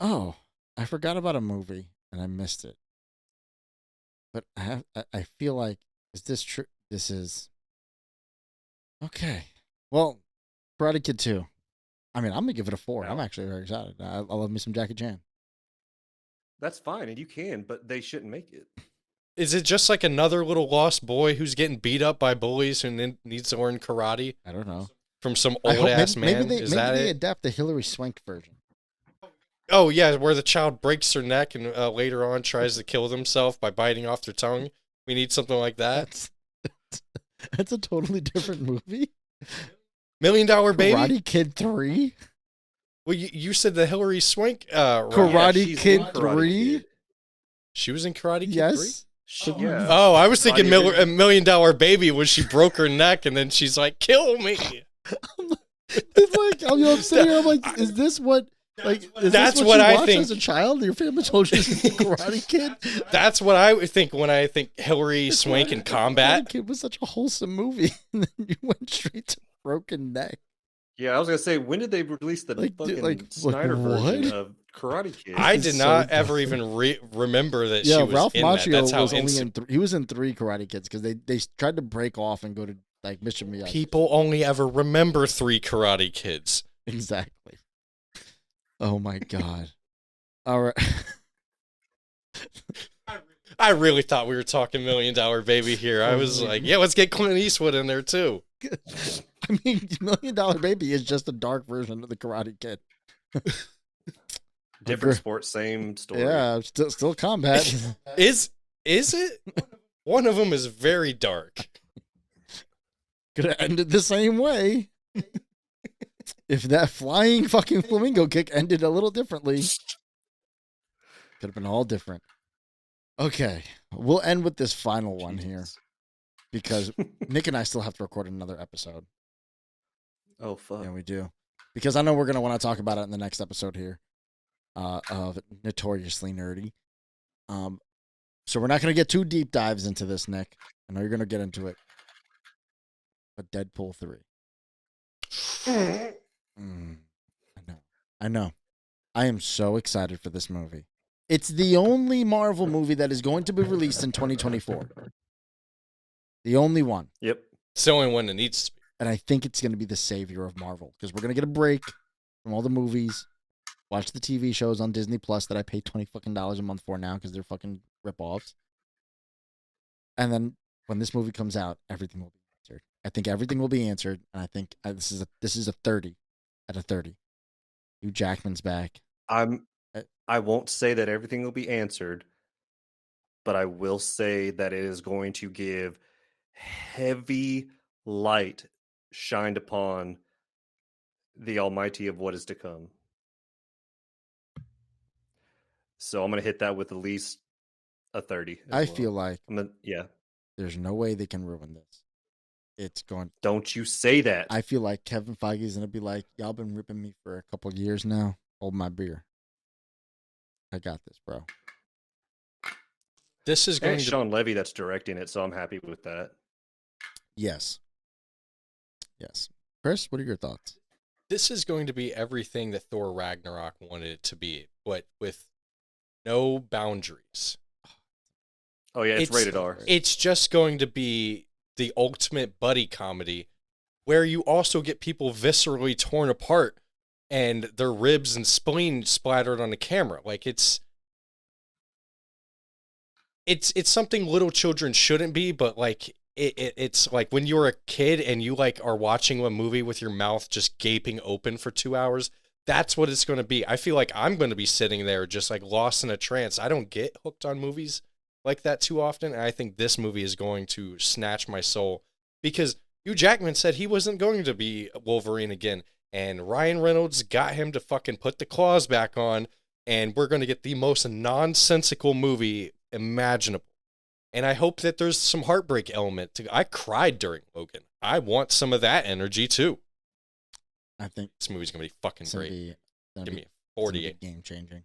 oh, I forgot about a movie and I missed it. But I feel like, is this true? This is okay. Well, Karate Kid 2. I mean, I'm gonna give it a 4. No. I'm actually very excited. I love me some Jackie Chan. That's fine, and you can, but they shouldn't make it. Is it just like another little lost boy who's getting beat up by bullies who needs to learn karate I don't know. from some old ass man? Maybe Is that they it? adapt the Hilary Swank version. Oh yeah, where the child breaks their neck and later on tries to kill themselves by biting off their tongue. We need something like that. That's a totally different movie. $1 Million Baby. Karate Kid 3. Well, you said the Hilary Swank. Karate she's Kid in Karate 3. Kid. She was in Karate Kid 3? Yes. Yeah. Oh, I was thinking Karate $1 Million Baby when she broke her neck and then she's like, "Kill me." It's like I'm sitting here. I'm like, is this what? Like, is That's this what you I watched think. as a child? Your family told you this is the Karate Kid. That's what I would think when I think Hilary Swank in Karate combat. Kid was such a wholesome movie, and then you went straight to broken neck. Yeah, I was gonna say, when did they release the Like, dude, fucking like, Snyder what? version of Karate Kid? I is did so not dumb. ever even remember that Yeah, she was Ralph in that. Macchio That's how was only instant. in he was in 3 Karate Kids because they tried to break off and go to like Mr. Miyagi. People only ever remember 3 Karate Kids. Exactly. Oh my god. All right. I really thought we were talking $1 Million Baby here. I was like, yeah, let's get Clint Eastwood in there too. I mean, $1 Million Baby is just a dark version of the Karate Kid. Different sports, same story. Yeah, still combat. Is it? One of them is very dark. Could have ended the same way. If that flying fucking flamingo kick ended a little differently, could have been all different. Okay, we'll end with this final one here because Nick and I still have to record another episode. Oh, fuck. Yeah, we do. Because I know we're going to want to talk about it in the next episode here of Notoriously Nerdy. So we're not going to get too deep dives into this, Nick. I know you're going to get into it. But Deadpool 3. I know. I am so excited for this movie. It's the only Marvel movie that is going to be released in 2024. The only one. Yep. It's the only one that needs to be. And I think it's going to be the savior of Marvel because we're going to get a break from all the movies, watch the TV shows on Disney Plus that I pay $20 fucking a month for now because they're fucking ripoffs. And then when this movie comes out, everything will be answered. I think everything will be answered, and I think this is a 30 out of 30. Hugh Jackman's back. I won't say that everything will be answered, but I will say that it is going to give heavy light shined upon the almighty of what is to come. So I'm going to hit that with at least a 30. I feel like there's no way they can ruin this. It's going. Don't you say that. I feel like Kevin Feige is going to be like, y'all been ripping me for a couple of years now. Hold my beer. I got this, bro. This is going to Sean Levy that's directing it, so I'm happy with that. Yes. Chris, what are your thoughts? This is going to be everything that Thor Ragnarok wanted it to be, but with no boundaries. Oh, yeah, it's rated R. It's just going to be the ultimate buddy comedy where you also get people viscerally torn apart and their ribs and spleen splattered on the camera. Like it's something little children shouldn't be, but like it's like when you're a kid and you like are watching a movie with your mouth just gaping open for 2 hours. That's what it's going to be. I feel like I'm going to be sitting there just like lost in a trance. I don't get hooked on movies like that too often. And I think this movie is going to snatch my soul because Hugh Jackman said he wasn't going to be Wolverine again. And Ryan Reynolds got him to fucking put the claws back on. And we're going to get the most nonsensical movie imaginable. And I hope that there's some heartbreak element. I cried during Logan. I want some of that energy too. I think this movie's going to be fucking great. Give me a 48. Game changing.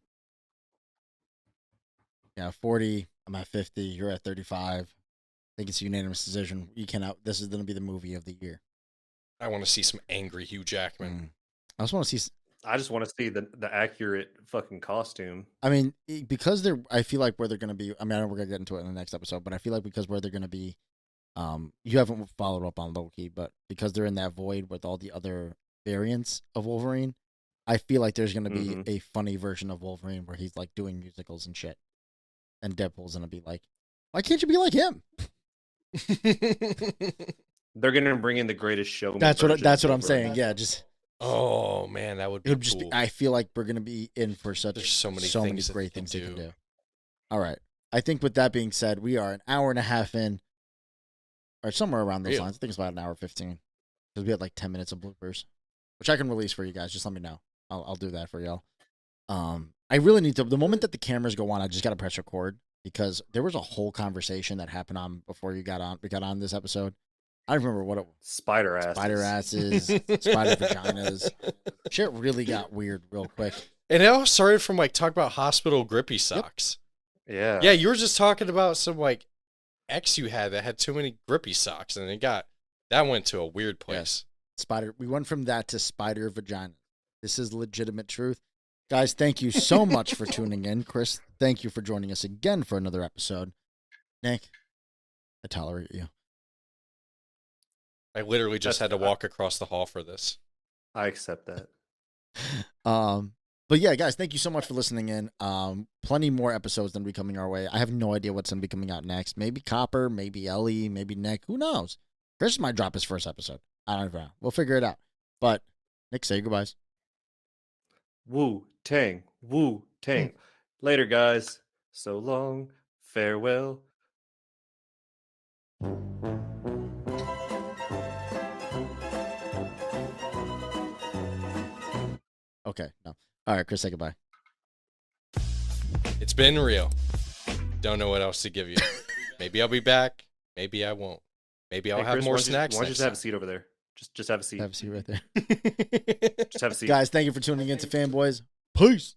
Yeah, 40. I'm at 50. You're at 35. I think it's a unanimous decision. This is going to be the movie of the year. I want to see some angry Hugh Jackman. I just want to see. I just want to see the accurate fucking costume. I mean, because I feel like where they're going to be. I mean, I know we're going to get into it in the next episode, but I feel like because where they're going to be, you haven't followed up on Loki, but because they're in that void with all the other variants of Wolverine, I feel like there's going to be a funny version of Wolverine where he's like doing musicals and shit. And Deadpool's going to be like, why can't you be like him? They're going to bring in the Greatest Showman. That's what I'm saying. Yeah, just. Oh man, that would be cool. I feel like we're going to be in for There's so many great things they can do. All right. I think with that being said, we are an hour and a half in, or somewhere around those lines. I think it's about an hour 15 because we had like 10 minutes of bloopers, which I can release for you guys. Just let me know. I'll do that for y'all. I really need to. The moment that the cameras go on, I just got to press record because there was a whole conversation that happened on before we got on this episode. I don't remember what it was. Spider asses, spider vaginas. Shit really got weird real quick. And it all started from like talk about hospital grippy socks. Yep. Yeah, you were just talking about some like ex you had that had too many grippy socks, and that went to a weird place. Yes. We went from that to spider vagina. This is legitimate truth. Guys, thank you so much for tuning in. Chris, thank you for joining us again for another episode. Nick, I tolerate you. I literally just had to walk across the hall for this. I accept that. But yeah, guys, thank you so much for listening in. Plenty more episodes than be coming our way. I have no idea what's gonna be coming out next. Maybe Copper, maybe Ellie, maybe Nick. Who knows? Chris might drop his first episode. I don't know. We'll figure it out. But Nick, say your goodbyes. Woo Tang, Woo Tang. Later, guys. So long. Farewell. Okay, no. All right, Chris, say goodbye. It's been real. Don't know what else to give you. Maybe I'll be back. Maybe I won't. Maybe I'll Hey, have Chris, more why don't you- snacks. Why don't you next just have a time. seat over there? Just have a seat. Have a seat right there. Just have a seat. Guys, thank you for tuning in to FanBoys. Peace.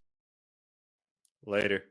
Later.